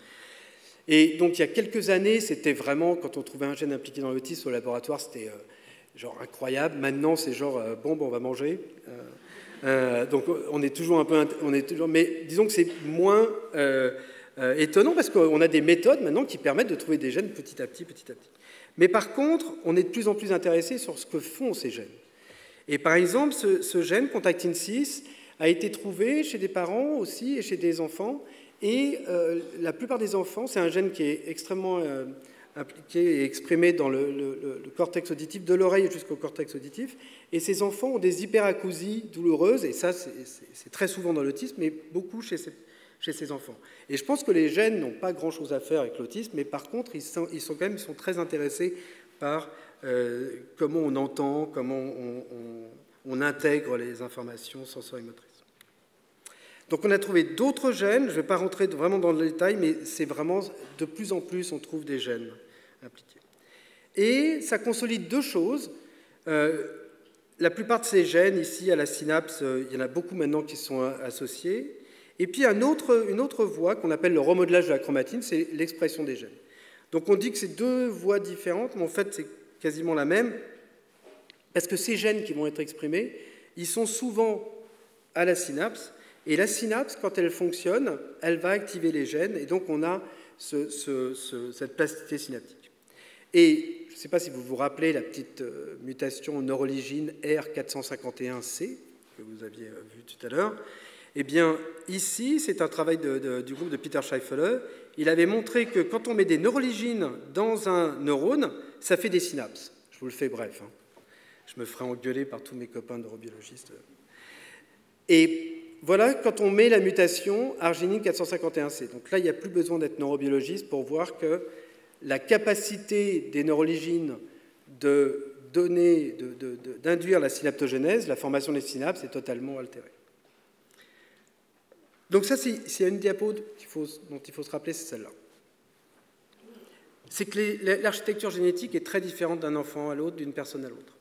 Et donc il y a quelques années, c'était vraiment, quand on trouvait un gène impliqué dans l'autisme au laboratoire, c'était genre incroyable. Maintenant, c'est genre, bon, on va manger. Donc on est toujours un peu... mais disons que c'est moins étonnant, parce qu'on a des méthodes maintenant qui permettent de trouver des gènes petit à petit, petit à petit. Mais par contre, on est de plus en plus intéressé sur ce que font ces gènes. Et par exemple, ce gène, Contactin 6, a été trouvé chez des parents aussi et chez des enfants. Et la plupart des enfants, c'est un gène qui est extrêmement impliqué et exprimé dans le cortex auditif, de l'oreille jusqu'au cortex auditif. Et ces enfants ont des hyperacousies douloureuses, et ça, c'est très souvent dans l'autisme, mais beaucoup chez ces enfants. Et je pense que les gènes n'ont pas grand-chose à faire avec l'autisme, mais par contre, ils sont très intéressés par comment on entend, comment on intègre les informations sensorimotrices. Donc on a trouvé d'autres gènes, je ne vais pas rentrer vraiment dans le détail, mais c'est vraiment de plus en plus on trouve des gènes impliqués. Et ça consolide deux choses. La plupart de ces gènes ici à la synapse, il y en a beaucoup maintenant qui sont associés. Et puis une autre voie qu'on appelle le remodelage de la chromatine, c'est l'expression des gènes. Donc on dit que c'est deux voies différentes, mais en fait c'est quasiment la même, parce que ces gènes qui vont être exprimés, ils sont souvent à la synapse, et la synapse, quand elle fonctionne, elle va activer les gènes, et donc on a cette plasticité synaptique. Et je ne sais pas si vous vous rappelez la petite mutation neurolygine R451C, que vous aviez vu tout à l'heure. Eh bien, ici, c'est un travail du groupe de Peter Scheifele. Il avait montré que quand on met des neurolygines dans un neurone, ça fait des synapses. Je vous le fais bref. Hein. Je me ferai engueuler par tous mes copains neurobiologistes. Et voilà quand on met la mutation arginine 451C. Donc là, il n'y a plus besoin d'être neurobiologiste pour voir que la capacité des neurolygines d'induire la synaptogénèse, la formation des synapses, est totalement altérée. Donc ça, s'il y a une diapo dont il faut se rappeler, c'est celle-là. C'est que l'architecture génétique est très différente d'un enfant à l'autre, d'une personne à l'autre.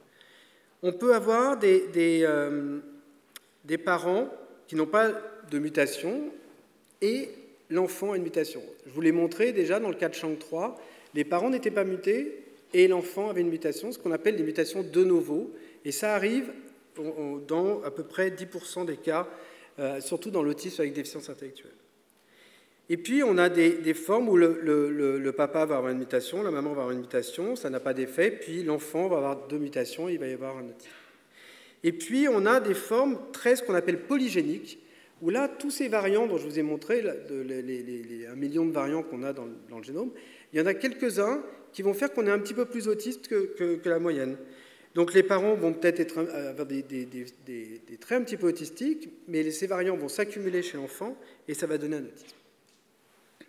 On peut avoir des parents qui n'ont pas de mutation et l'enfant a une mutation. Je vous l'ai montré déjà dans le cas de Chang 3, les parents n'étaient pas mutés et l'enfant avait une mutation, ce qu'on appelle des mutations de novo, et ça arrive dans à peu près 10% des cas, surtout dans l'autisme avec déficience intellectuelle. Et puis on a des formes où le papa va avoir une mutation, la maman va avoir une mutation, ça n'a pas d'effet, puis l'enfant va avoir deux mutations, il va y avoir un autisme. Et puis on a des formes ce qu'on appelle polygéniques, où là, tous ces variants dont je vous ai montré, les 1 million de variants qu'on a dans le génome, il y en a quelques-uns qui vont faire qu'on est un petit peu plus autiste que la moyenne. Donc les parents vont peut-être avoir des traits un petit peu autistiques, mais ces variants vont s'accumuler chez l'enfant et ça va donner un autisme.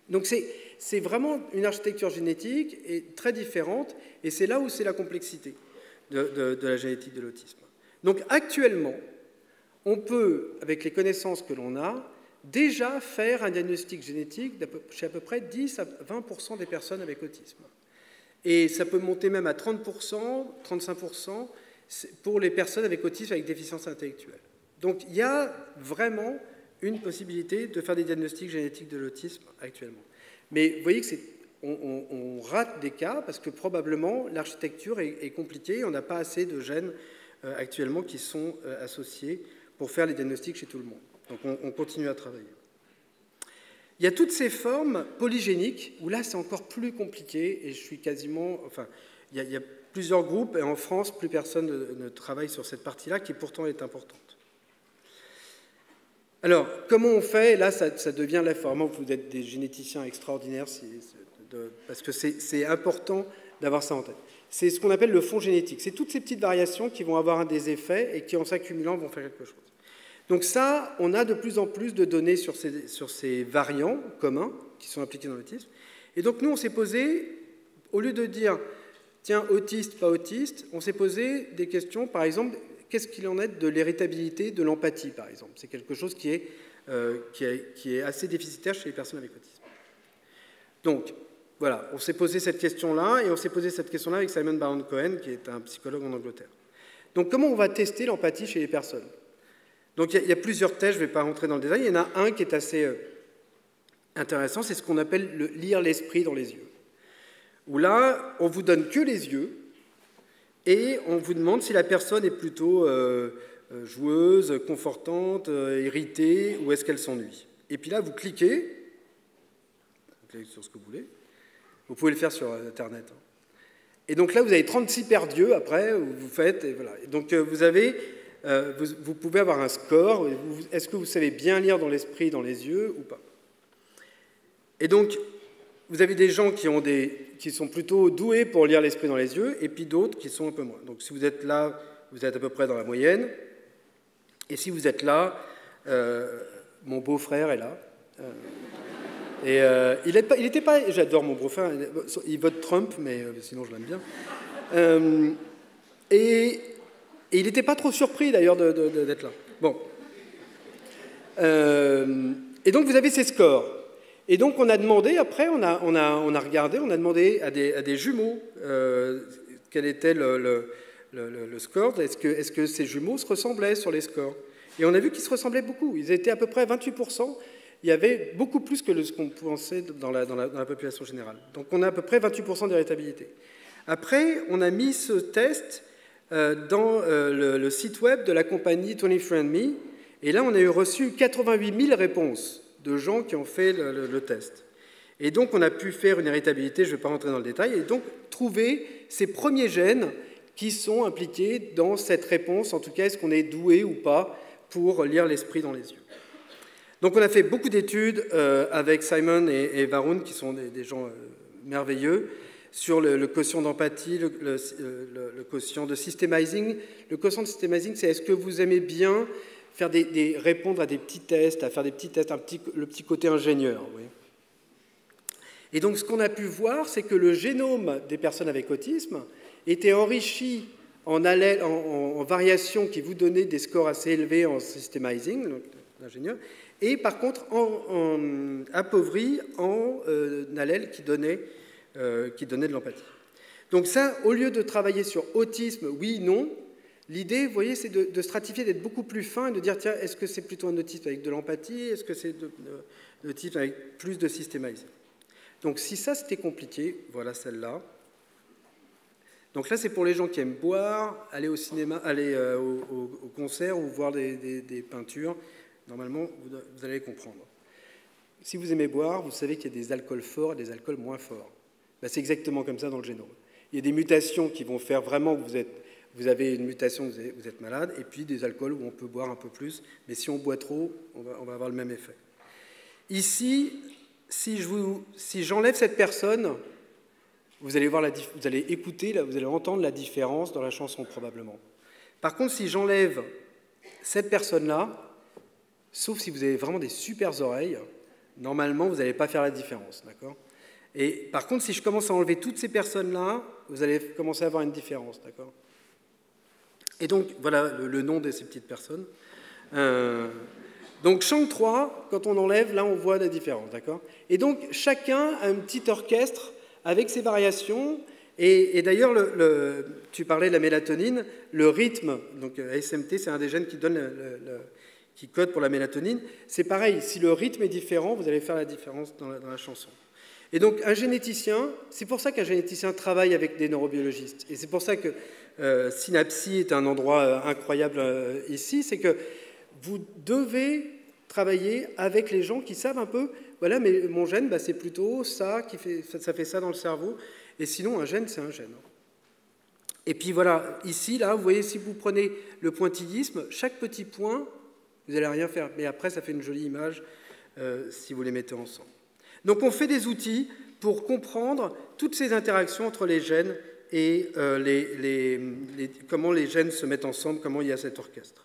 Donc c'est vraiment une architecture génétique et très différente, et c'est là où c'est la complexité de la génétique de l'autisme. Donc actuellement, on peut, avec les connaissances que l'on a, déjà faire un diagnostic génétique chez à peu près 10 à 20% des personnes avec autisme. Et ça peut monter même à 30%, 35% pour les personnes avec autisme avec déficience intellectuelle. Donc il y a vraiment une possibilité de faire des diagnostics génétiques de l'autisme actuellement. Mais vous voyez que on rate des cas parce que probablement l'architecture est compliquée et on n'a pas assez de gènes actuellement qui sont associés pour faire les diagnostics chez tout le monde. Donc on continue à travailler. Il y a toutes ces formes polygéniques où là c'est encore plus compliqué et je suis quasiment... Enfin, il y a plusieurs groupes et en France, plus personne ne travaille sur cette partie-là qui pourtant est importante. Alors, comment on fait? Là, ça devient la forme. Vous êtes des généticiens extraordinaires parce que c'est important d'avoir ça en tête. C'est ce qu'on appelle le fond génétique. C'est toutes ces petites variations qui vont avoir des effets et qui, en s'accumulant, vont faire quelque chose. Donc ça, on a de plus en plus de données sur ces variants communs qui sont impliqués dans l'autisme. Et donc nous, on s'est posé, au lieu de dire, tiens, autiste, pas autiste, on s'est posé des questions, par exemple, qu'est-ce qu'il en est de l'héritabilité de l'empathie, par exemple? C'est quelque chose qui est assez déficitaire chez les personnes avec autisme. Donc, voilà, on s'est posé cette question-là, et on s'est posé cette question-là avec Simon Baron-Cohen, qui est un psychologue en Angleterre. Donc, comment on va tester l'empathie chez les personnes? Donc, il y a plusieurs tests, je ne vais pas rentrer dans le détail. Il y en a un qui est assez intéressant, c'est ce qu'on appelle lire l'esprit dans les yeux. Où là, on vous donne que les yeux, et on vous demande si la personne est plutôt joueuse, confortante, irritée, ou est-ce qu'elle s'ennuie. Et puis là, vous cliquez sur ce que vous voulez. Vous pouvez le faire sur Internet. Et donc là, vous avez 36 paires d'yeux après, où vous faites, et voilà. Et donc vous pouvez avoir un score. Est-ce que vous savez bien lire dans l'esprit, dans les yeux, ou pas? Et donc, vous avez des gens qui sont plutôt doués pour lire l'esprit dans les yeux, et puis d'autres qui sont un peu moins. Donc si vous êtes là, vous êtes à peu près dans la moyenne. Et si vous êtes là, mon beau-frère est là. Et il n'était pas... J'adore mon beau-frère, il vote Trump, mais sinon je l'aime bien. Et il n'était pas trop surpris d'ailleurs d'être là. Bon. Et donc vous avez ces scores. Et donc on a demandé, après on a regardé, on a demandé à des jumeaux quel était le score, est-ce que ces jumeaux se ressemblaient sur les scores. Et on a vu qu'ils se ressemblaient beaucoup, ils étaient à peu près à 28%, il y avait beaucoup plus que ce qu'on pensait dans la population générale. Donc on a à peu près 28% d'irritabilité. Après, on a mis ce test dans le site web de la compagnie 23andMe, et là on a reçu 88 000 réponses de gens qui ont fait le test. Et donc on a pu faire une irritabilité, je ne vais pas rentrer dans le détail, et donc trouver ces premiers gènes qui sont impliqués dans cette réponse, en tout cas est-ce qu'on est doué ou pas pour lire l'esprit dans les yeux. Donc on a fait beaucoup d'études avec Simon et Varun, qui sont des gens merveilleux, sur le quotient d'empathie, le quotient de systemizing. Le quotient de systemizing, c'est est-ce que vous aimez bien faire répondre à des petits tests, à faire des petits tests, le petit côté ingénieur. Oui. Et donc ce qu'on a pu voir, c'est que le génome des personnes avec autisme était enrichi en variations qui vous donnaient des scores assez élevés en systemizing, l'ingénieur, et par contre appauvri en allèles qui donnaient de l'empathie. Donc ça, au lieu de travailler sur autisme, oui, non, l'idée, vous voyez, c'est de stratifier, d'être beaucoup plus fin et de dire, tiens, est-ce que c'est plutôt un autisme avec de l'empathie, est-ce que c'est un autisme avec plus de systemizing. Donc si ça, c'était compliqué, voilà celle-là. Donc là, c'est pour les gens qui aiment boire, aller au cinéma, aller au concert ou voir des peintures. Normalement, vous allez comprendre. Si vous aimez boire, vous savez qu'il y a des alcools forts et des alcools moins forts. Ben, c'est exactement comme ça dans le génome. Il y a des mutations qui vont faire vraiment que vous avez une mutation, vous êtes malade, et puis des alcools où on peut boire un peu plus, mais si on boit trop, on va avoir le même effet. Ici, si j'enlève cette personne, vous allez écouter, là, vous allez entendre la différence dans la chanson probablement. Par contre, si j'enlève cette personne-là, sauf si vous avez vraiment des super oreilles, normalement, vous n'allez pas faire la différence, d'accord ? Et par contre, si je commence à enlever toutes ces personnes-là, vous allez commencer à avoir une différence, d'accord ? Et donc, voilà le nom de ces petites personnes. Donc, Chang 3, quand on enlève, là, on voit la différence, d'accord ? Et donc, chacun a un petit orchestre avec ses variations. Et d'ailleurs, tu parlais de la mélatonine, le rythme, donc ASMT, c'est un des gènes qui donne qui code pour la mélatonine. C'est pareil, si le rythme est différent, vous allez faire la différence dans la chanson. Et donc, un généticien, c'est pour ça qu'un généticien travaille avec des neurobiologistes. Et c'est pour ça que Synapsy est un endroit incroyable ici, c'est que vous devez travailler avec les gens qui savent un peu, voilà, mais mon gène, bah, c'est plutôt ça, ça fait ça dans le cerveau, et sinon, un gène, c'est un gène. Et puis voilà, ici, là, vous voyez, si vous prenez le pointillisme, chaque petit point, vous n'allez rien faire, mais après, ça fait une jolie image si vous les mettez ensemble. Donc, on fait des outils pour comprendre toutes ces interactions entre les gènes et comment les gènes se mettent ensemble, comment il y a cet orchestre.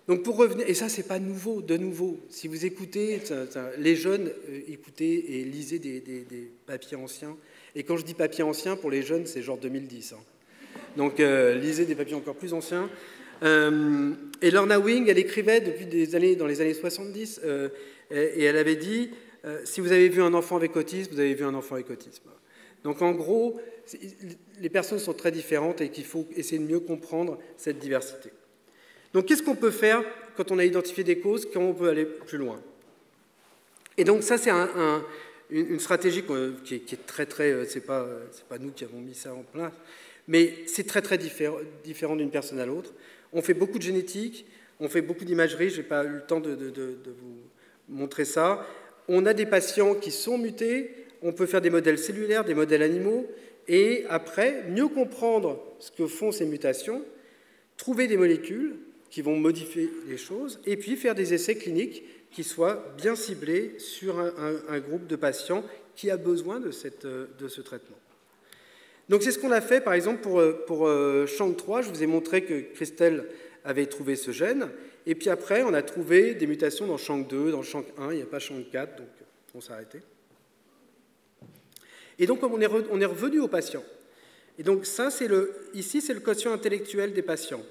Donc pour revenir, et ça c'est pas nouveau, de nouveau, si vous écoutez, les jeunes, écoutez et lisez des papiers anciens, et quand je dis papiers anciens, pour les jeunes c'est genre 2010. Hein. Donc lisez des papiers encore plus anciens. Et Lorna Wing, elle écrivait dans les années 70, et elle avait dit, si vous avez vu un enfant avec autisme, vous avez vu un enfant avec autisme. Donc en gros, les personnes sont très différentes et qu'il faut essayer de mieux comprendre cette diversité. Donc qu'est-ce qu'on peut faire quand on a identifié des causes, comment on peut aller plus loin? Et donc ça, c'est une stratégie qui est très, c'est pas nous qui avons mis ça en place, mais c'est très, très différent d'une personne à l'autre. On fait beaucoup de génétique, on fait beaucoup d'imagerie, je n'ai pas eu le temps de vous montrer ça. On a des patients qui sont mutés, on peut faire des modèles cellulaires, des modèles animaux, et après, mieux comprendre ce que font ces mutations, trouver des molécules qui vont modifier les choses, et puis faire des essais cliniques qui soient bien ciblés sur un groupe de patients qui a besoin de ce traitement. Donc c'est ce qu'on a fait, par exemple, pour Chang 3, je vous ai montré que Christelle avait trouvé ce gène, et puis après, on a trouvé des mutations dans Chang 2, dans Chang 1, il n'y a pas Chang 4, donc on s'est arrêté. Et donc, on est revenu aux patients. Et donc, ça, ici, c'est le quotient intellectuel des patients.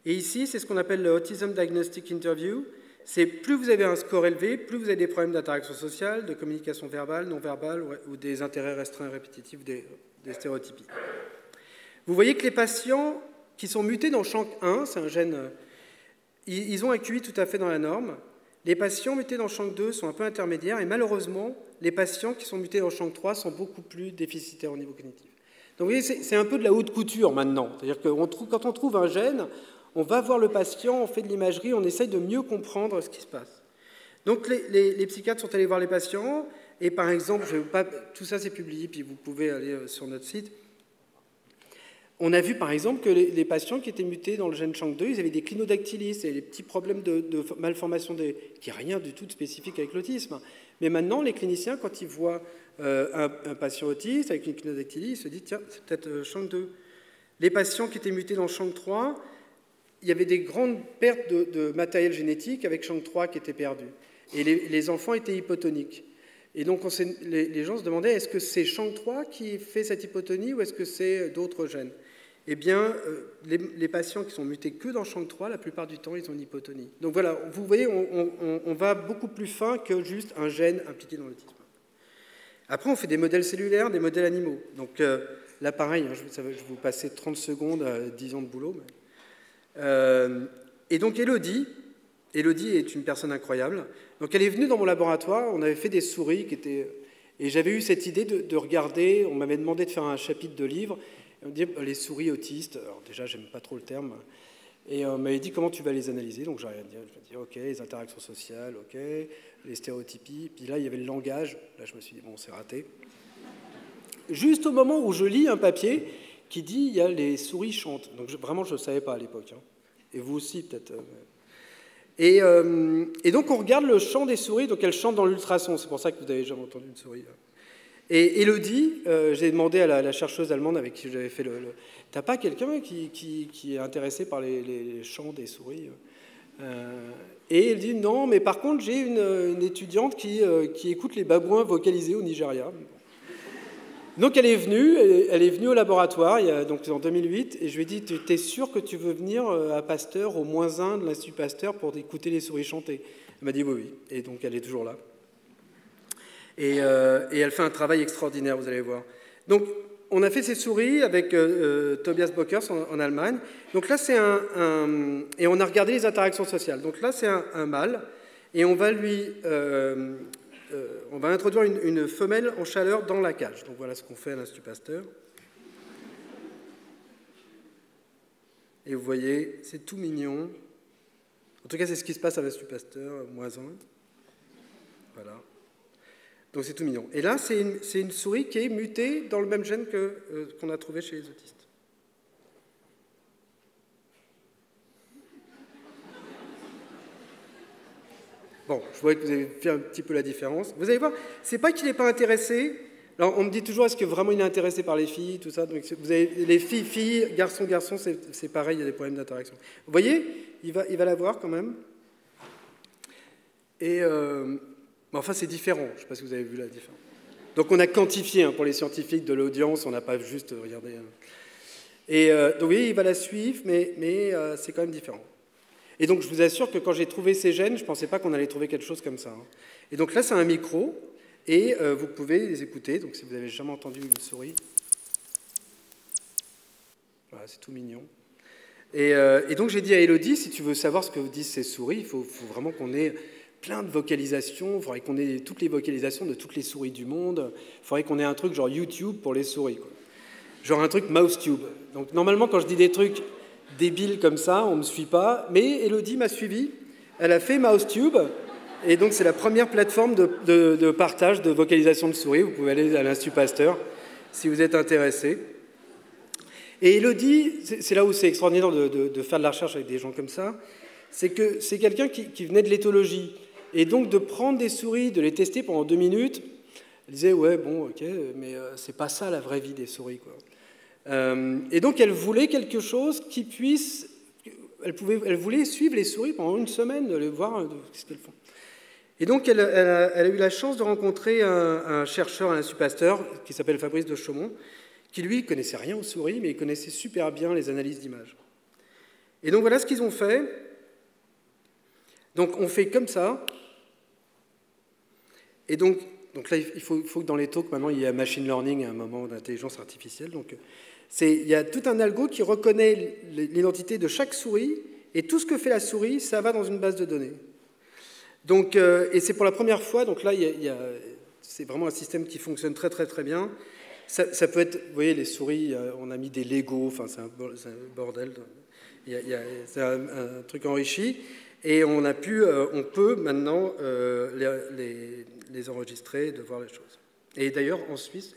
Et ici, c'est ce qu'on appelle le Autism Diagnostic Interview. C'est plus vous avez un score élevé, plus vous avez des problèmes d'interaction sociale, de communication verbale, non verbale, ou des intérêts restreints répétitifs, des stéréotypies. Vous voyez que les patients qui sont mutés dans Chang 1, c'est un gène, ils ont un QI tout à fait dans la norme. les patients mutés dans Shank 2 sont un peu intermédiaires, et malheureusement, les patients qui sont mutés dans Shank 3 sont beaucoup plus déficitaires au niveau cognitif. Donc vous voyez, c'est un peu de la haute couture maintenant. C'est-à-dire que quand on trouve un gène, on va voir le patient, on fait de l'imagerie, on essaye de mieux comprendre ce qui se passe. Donc les psychiatres sont allés voir les patients, et par exemple, tout ça c'est publié, puis vous pouvez aller sur notre site. On a vu par exemple que les patients qui étaient mutés dans le gène Shank 2, ils avaient des clinodactylis et des petits problèmes de malformation, qui n'a rien du tout de spécifique avec l'autisme. Mais maintenant, les cliniciens, quand ils voient un patient autiste avec une clinodactylie, ils se disent, tiens, c'est peut-être Shank 2. Les patients qui étaient mutés dans Shank 3, il y avait des grandes pertes de matériel génétique avec Shank 3 qui étaient perdu. Et les enfants étaient hypotoniques. Et donc les gens se demandaient, est-ce que c'est Shank 3 qui fait cette hypotonie ou est-ce que c'est d'autres gènes? Eh bien, les patients qui sont mutés que dans Shank 3, la plupart du temps, ils ont une hypotonie. Donc voilà, vous voyez, on va beaucoup plus fin que juste un gène impliqué dans l'autisme. Après, on fait des modèles cellulaires, des modèles animaux. Donc là, pareil, je vais vous passer 30 secondes à 10 ans de boulot. Et donc Élodie est une personne incroyable. Donc elle est venue dans mon laboratoire, on avait fait des souris qui étaient... Et j'avais eu cette idée de regarder, on m'avait demandé de faire un chapitre de livre, et on me dit les souris autistes, alors déjà j'aime pas trop le terme, et on m'avait dit comment tu vas les analyser, donc j'ai rien dit, je me dis ok, les interactions sociales, ok, les stéréotypies, puis là il y avait le langage, là je me suis dit bon c'est raté. Juste au moment où je lis un papier qui dit il y a les souris chantent, donc vraiment je ne savais pas à l'époque, hein. Et vous aussi peut-être. Et donc on regarde le chant des souris, donc elles chantent dans l'ultrason, c'est pour ça que vous avez jamais entendu une souris. Et Élodie, j'ai demandé à la chercheuse allemande avec qui j'avais fait t'as pas quelqu'un qui est intéressé par les chants des souris? Et elle dit non, mais par contre j'ai une étudiante qui écoute les babouins vocalisés au Nigeria. Donc elle est venue au laboratoire, donc en 2008, et je lui ai dit, tu es sûr que tu veux venir à Pasteur, au -1 de l'Institut Pasteur, pour écouter les souris chanter? Elle m'a dit oui, oui, et donc elle est toujours là. Et elle fait un travail extraordinaire, vous allez voir. Donc on a fait ces souris avec Tobias Bockers en Allemagne. Donc là c'est et on a regardé les interactions sociales. Donc là c'est un mâle, et on va on va introduire une femelle en chaleur dans la cage. Donc voilà ce qu'on fait à l'Institut Pasteur. Et vous voyez, c'est tout mignon. En tout cas, c'est ce qui se passe à l'Institut Pasteur, -1. Voilà. Donc c'est tout mignon. Et là, c'est une souris qui est mutée dans le même gène qu'on a trouvé chez les autistes. Bon, je vois que vous avez fait un petit peu la différence. Vous allez voir, c'est pas qu'il n'est pas intéressé. Alors, on me dit toujours, est-ce que vraiment il est intéressé par les filles, tout ça. Donc, vous avez les filles, garçons, c'est pareil, il y a des problèmes d'interaction. Vous voyez, il va la voir quand même. Et, enfin, c'est différent. Je ne sais pas si vous avez vu la différence. Donc, on a quantifié, pour les scientifiques de l'audience, on n'a pas juste regardé. Et donc, vous voyez, il va la suivre, mais c'est quand même différent. Et donc, je vous assure que quand j'ai trouvé ces gènes, je ne pensais pas qu'on allait trouver quelque chose comme ça. Et donc là, c'est un micro, et vous pouvez les écouter. Donc, si vous n'avez jamais entendu une souris, voilà, c'est tout mignon. Et donc, j'ai dit à Élodie, si tu veux savoir ce que disent ces souris, il faut vraiment qu'on ait plein de vocalisations. Il faudrait qu'on ait toutes les vocalisations de toutes les souris du monde. Il faudrait qu'on ait un truc genre YouTube pour les souris, quoi. Genre un truc MouseTube. Donc, normalement, quand je dis des trucs débile comme ça, on ne me suit pas, mais Élodie m'a suivi, elle a fait MouseTube, et donc c'est la première plateforme de partage de vocalisation de souris, vous pouvez aller à l'Institut Pasteur si vous êtes intéressé. Et Élodie, c'est là où c'est extraordinaire de faire de la recherche avec des gens comme ça, c'est que c'est quelqu'un qui venait de l'éthologie, et donc de prendre des souris, de les tester pendant 2 minutes, elle disait ouais bon ok, mais c'est pas ça la vraie vie des souris, quoi. Et donc elle voulait quelque chose qui puisse... Elle voulait suivre les souris pendant 1 semaine, les voir ce qu'elles font. Et donc elle a eu la chance de rencontrer un chercheur à l'Institut Pasteur qui s'appelle Fabrice de Chaumont, qui lui connaissait rien aux souris, mais il connaissait super bien les analyses d'images. Et donc voilà ce qu'ils ont fait. Donc on fait comme ça. Et donc là, il faut que dans les talks, maintenant, il y a machine learning, un moment d'intelligence artificielle. Donc, il y a tout un algo qui reconnaît l'identité de chaque souris, et tout ce que fait la souris, ça va dans une base de données. Donc, et c'est pour la première fois, donc là, c'est vraiment un système qui fonctionne très très très bien. Ça peut être, vous voyez, les souris, on a mis des Lego, enfin c'est un bordel, c'est un truc enrichi, et on peut maintenant les enregistrer, de voir les choses. Et d'ailleurs, en Suisse,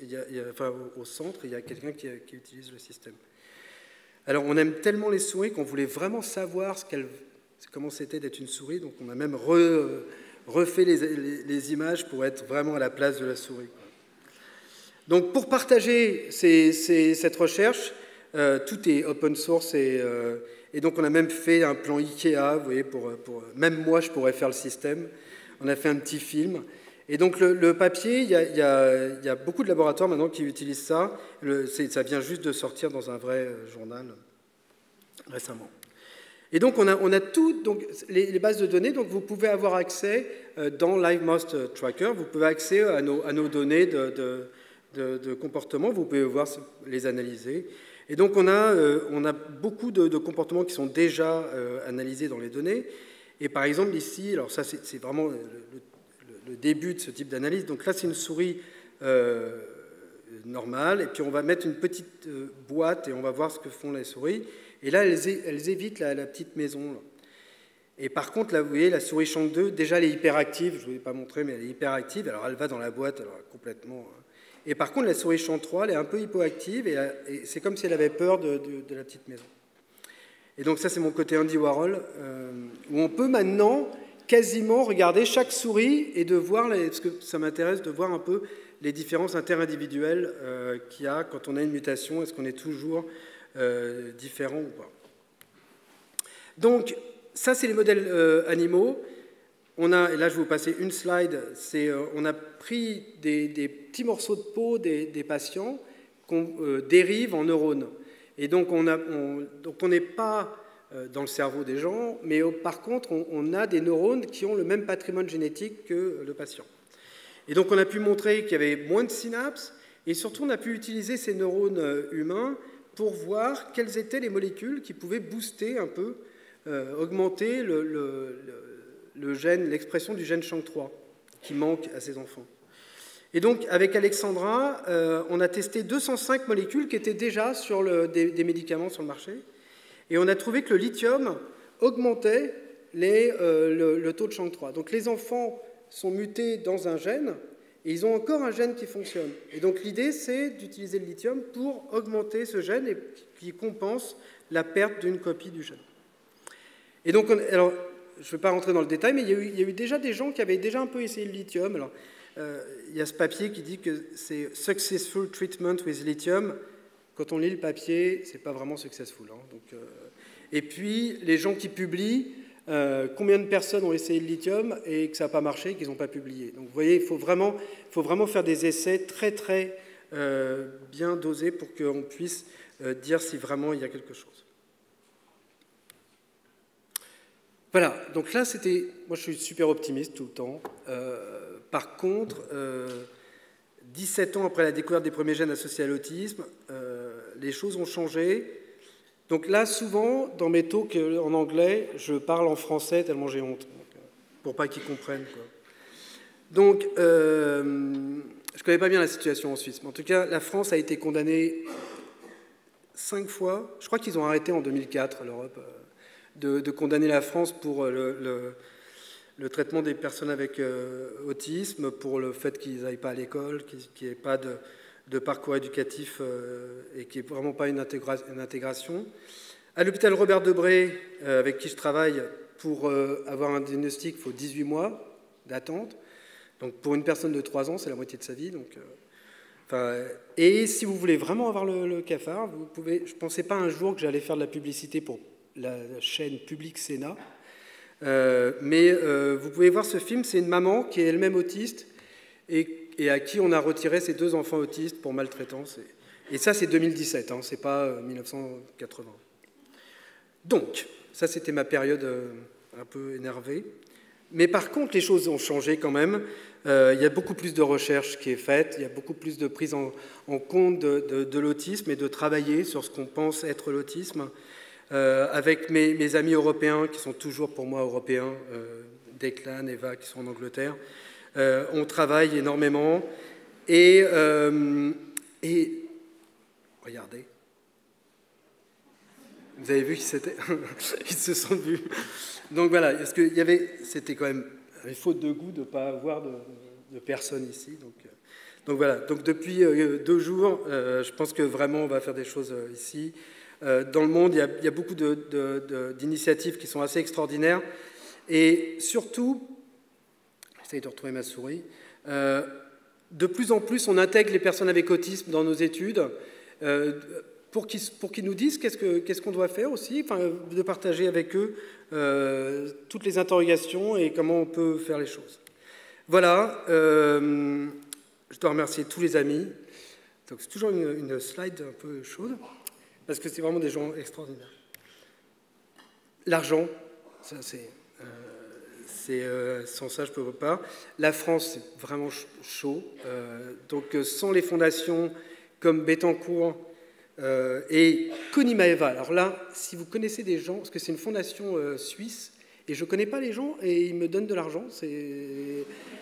enfin, au centre, il y a quelqu'un qui utilise le système. Alors, on aime tellement les souris qu'on voulait vraiment savoir comment c'était d'être une souris, donc on a même refait les images pour être vraiment à la place de la souris. Donc, pour partager cette recherche, tout est open source et donc on a même fait un plan Ikea, vous voyez, même moi je pourrais faire le système. On a fait un petit film. Et donc le papier, il y a beaucoup de laboratoires maintenant qui utilisent ça. Ça vient juste de sortir dans un vrai journal récemment. Et donc on a tout, donc les bases de données, donc vous pouvez avoir accès dans LiveMouse Tracker, vous pouvez accès à nos données de comportement, vous pouvez les analyser. Et donc on a beaucoup de comportements qui sont déjà analysés dans les données. Et par exemple ici, alors ça c'est vraiment le début de ce type d'analyse. Donc là c'est une souris normale, et puis on va mettre une petite boîte et on va voir ce que font les souris. Et là elles évitent la petite maison. Là. Et par contre, là, vous voyez, la souris Shank 2, déjà elle est hyperactive, je ne vous ai pas montré, mais elle est hyperactive, alors elle va dans la boîte, alors complètement... Et par contre, la souris Shank 3, elle est un peu hypoactive, et c'est comme si elle avait peur de la petite maison. Et donc ça, c'est mon côté Andy Warhol, où on peut maintenant quasiment regarder chaque souris et de voir, parce que ça m'intéresse de voir un peu les différences interindividuelles qu'il y a quand on a une mutation, est-ce qu'on est toujours différent ou pas. Donc, ça, c'est les modèles animaux. Et là, je vais vous passer une slide. On a pris des petits morceaux de peau des patients qu'on dérive en neurones. Et donc, on n'est pas dans le cerveau des gens, mais par contre, on a des neurones qui ont le même patrimoine génétique que le patient. Et donc, on a pu montrer qu'il y avait moins de synapses, et surtout, on a pu utiliser ces neurones humains pour voir quelles étaient les molécules qui pouvaient booster un peu, augmenter l'expression du gène Shank 3 qui manque à ces enfants. Et donc, avec Alexandra, on a testé 205 molécules qui étaient déjà sur des médicaments sur le marché, et on a trouvé que le lithium augmentait le taux de Shank 3. Donc, les enfants sont mutés dans un gène, et ils ont encore un gène qui fonctionne. Et donc, l'idée, c'est d'utiliser le lithium pour augmenter ce gène et qui compense la perte d'une copie du gène. Et donc, alors, je ne vais pas rentrer dans le détail, mais il y a eu déjà des gens qui avaient déjà un peu essayé le lithium. Alors, il y a ce papier qui dit que c'est « successful treatment with lithium ». Quand on lit le papier, ce n'est pas vraiment successful. Hein. Donc, et puis, les gens qui publient, combien de personnes ont essayé le lithium et que ça n'a pas marché et qu'ils n'ont pas publié. Donc, vous voyez, il faut vraiment faire des essais très, très bien dosés pour qu'on puisse dire si vraiment il y a quelque chose. Voilà, donc là, moi je suis super optimiste tout le temps. Par contre, 17 ans après la découverte des premiers gènes associés à l'autisme, les choses ont changé. Donc là, souvent, dans mes talks en anglais, je parle en français tellement j'ai honte, pour pas qu'ils comprennent, quoi. Donc, je ne connais pas bien la situation en Suisse, mais en tout cas, la France a été condamnée 5 fois. Je crois qu'ils ont arrêté en 2004, l'Europe, de condamner la France pour le traitement des personnes avec autisme, pour le fait qu'ils n'aillent pas à l'école, qu'il n'y ait pas de parcours éducatif et qu'il n'y ait vraiment pas une intégration. À l'hôpital Robert Debré, avec qui je travaille, pour avoir un diagnostic, il faut 18 mois d'attente. Donc pour une personne de 3 ans, c'est la moitié de sa vie. Donc, et si vous voulez vraiment avoir le cafard, vous pouvez. Je ne pensais pas un jour que j'allais faire de la publicité pour la chaîne Public Sénat. Mais vous pouvez voir ce film, c'est une maman qui est elle-même autiste et à qui on a retiré ses 2 enfants autistes pour maltraitance. Et ça, c'est 2017, hein, c'est pas 1980. Donc, ça, c'était ma période un peu énervée. Mais par contre, les choses ont changé quand même. Il y a beaucoup plus de recherche qui est faite, il y a beaucoup plus de prise en compte de l'autisme et de travailler sur ce qu'on pense être l'autisme. Avec mes amis européens, qui sont toujours pour moi européens, Declan, Eva, qui sont en Angleterre. On travaille énormément. Et regardez. Vous avez vu qu'ils se sont vus. Donc voilà, parce que c'était quand même une faute de goût de ne pas avoir de personnes ici. Donc voilà, donc depuis 2 jours, je pense que vraiment on va faire des choses ici. Dans le monde, il y a beaucoup d'initiatives qui sont assez extraordinaires. Et surtout, j'essaie de retrouver ma souris, de plus en plus, on intègre les personnes avec autisme dans nos études pour qu'ils nous disent qu'est-ce qu'on doit faire aussi, de partager avec eux toutes les interrogations et comment on peut faire les choses. Voilà, je dois remercier tous les amis. Donc c'est toujours une slide un peu chaude, parce que c'est vraiment des gens extraordinaires. L'argent, ça c'est... sans ça, je ne peux pas. La France, c'est vraiment chaud. Donc, sans les fondations comme Bettencourt et Konimaeva. Alors là, si vous connaissez des gens, parce que c'est une fondation suisse, et je ne connais pas les gens, et ils me donnent de l'argent.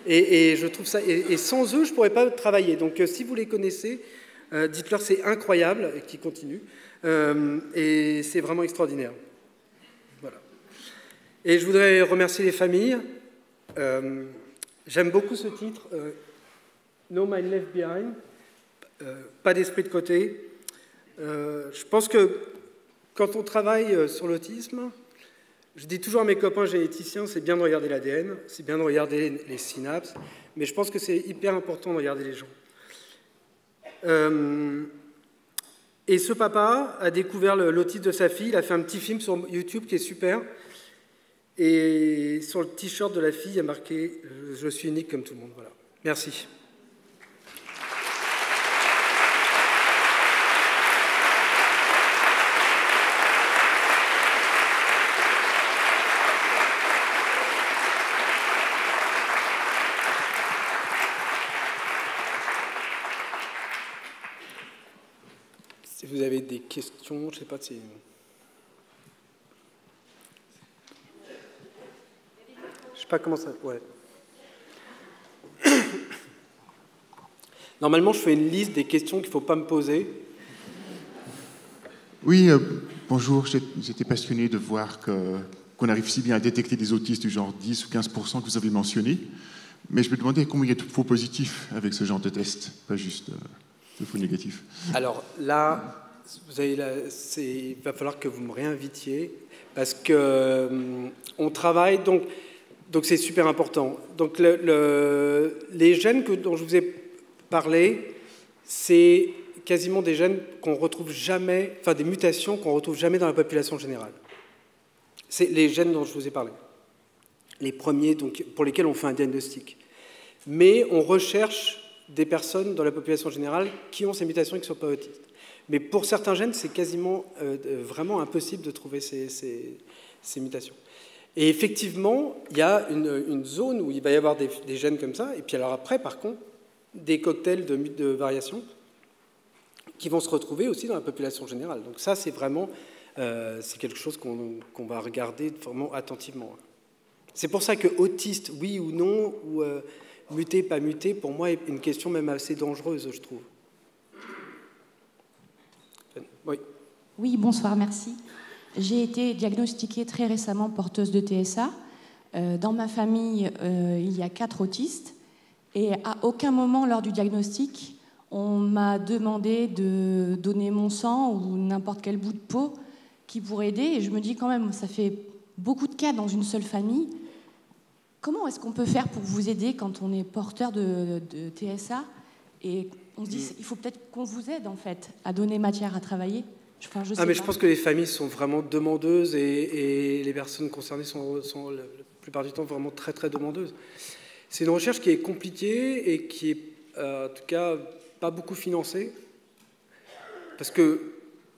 Et je trouve ça... Et sans eux, je ne pourrais pas travailler. Donc, si vous les connaissez, dites-leur c'est incroyable, et qu'ils continuent. Et c'est vraiment extraordinaire. Et je voudrais remercier les familles. J'aime beaucoup ce titre, No Mind Left Behind, pas d'esprit de côté. Je pense que quand on travaille sur l'autisme, je dis toujours à mes copains généticiens, c'est bien de regarder l'ADN, c'est bien de regarder les synapses, mais je pense que c'est hyper important de regarder les gens. Et ce papa a découvert l'autisme de sa fille, il a fait un petit film sur YouTube qui est super. Et sur le t-shirt de la fille, il y a marqué « Je suis unique comme tout le monde ». Voilà. Merci. Si vous avez des questions, je ne sais pas si... Je ne sais pas comment ça... Ouais. Normalement, je fais une liste des questions qu'il ne faut pas me poser. Oui, bonjour. J'étais passionné de voir qu'on arrive si bien à détecter des autistes du genre 10 ou 15% que vous avez mentionné. Mais je me demandais comment il y a de faux positifs avec ce genre de test, pas juste de faux négatifs. Alors là, il va falloir que vous me réinvitiez parce qu'on travaille... Donc c'est super important. Donc les gènes dont je vous ai parlé, c'est quasiment des gènes qu'on retrouve jamais, enfin des mutations qu'on retrouve jamais dans la population générale. C'est les gènes dont je vous ai parlé. Les premiers donc, pour lesquels on fait un diagnostic. Mais on recherche des personnes dans la population générale qui ont ces mutations et qui ne sont pas autistes. Mais pour certains gènes, c'est quasiment vraiment impossible de trouver ces mutations. Et effectivement, il y a une zone où il va y avoir des gènes comme ça, et puis alors après, par contre, des cocktails de variations qui vont se retrouver aussi dans la population générale. Donc ça, c'est vraiment c'est quelque chose qu'on va regarder vraiment attentivement. C'est pour ça que autiste, oui ou non, ou muté, pas muté, pour moi, est une question même assez dangereuse, je trouve. Oui. Oui, bonsoir, merci. J'ai été diagnostiquée très récemment porteuse de TSA. Dans ma famille, il y a 4 autistes. Et à aucun moment, lors du diagnostic, on m'a demandé de donner mon sang ou n'importe quel bout de peau qui pourrait aider. Et je me dis quand même, ça fait beaucoup de cas dans une seule famille. Comment est-ce qu'on peut faire pour vous aider quand on est porteur de TSA? Et on se dit, il faut peut-être qu'on vous aide, en fait, à donner matière à travailler. Je pense que les familles sont vraiment demandeuses et les personnes concernées sont la plupart du temps vraiment très très demandeuses. C'est une recherche qui est compliquée et qui est en tout cas pas beaucoup financée. Parce que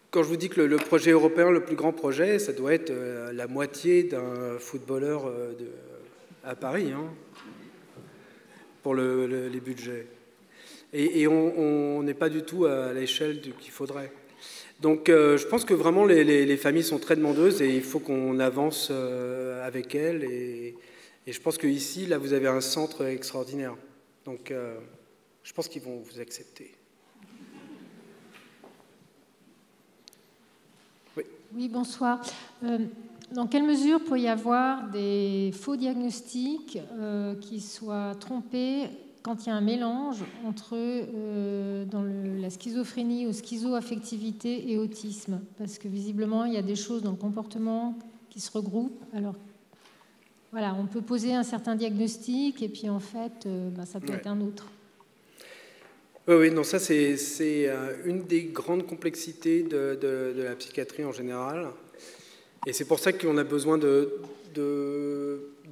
quand je vous dis que le projet européen, le plus grand projet, ça doit être la moitié d'un footballeur à Paris, hein, pour les budgets. Et on n'est pas du tout à l'échelle qu'il faudrait. Donc je pense que vraiment les familles sont très demandeuses et il faut qu'on avance avec elles Et je pense qu'ici, là, vous avez un centre extraordinaire. Donc, je pense qu'ils vont vous accepter. Oui. Oui, bonsoir. Dans quelle mesure peut y avoir des faux diagnostics qui soient trompés quand il y a un mélange entre dans la schizophrénie ou schizoaffectivité et autisme? Parce que visiblement, il y a des choses dans le comportement qui se regroupent. Alors, voilà, on peut poser un certain diagnostic et puis en fait, ça peut être un autre. Oui, non, ça c'est une des grandes complexités de la psychiatrie en général. Et c'est pour ça qu'on a besoin de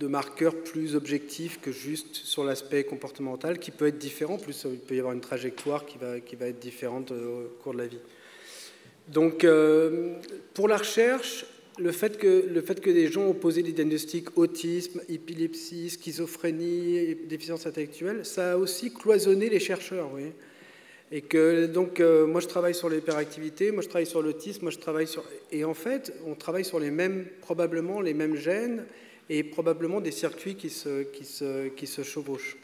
marqueurs plus objectifs que juste sur l'aspect comportemental, qui peut être différent. En plus, il peut y avoir une trajectoire qui va être différente au cours de la vie. Donc, pour la recherche, le fait que des gens ont posé des diagnostics autisme, épilepsie, schizophrénie, déficience intellectuelle, ça a aussi cloisonné les chercheurs, vous voyez. Et que donc moi je travaille sur l'hyperactivité, moi je travaille sur l'autisme, moi je travaille sur... Et en fait, on travaille sur probablement les mêmes gènes et probablement des circuits qui se chevauchent.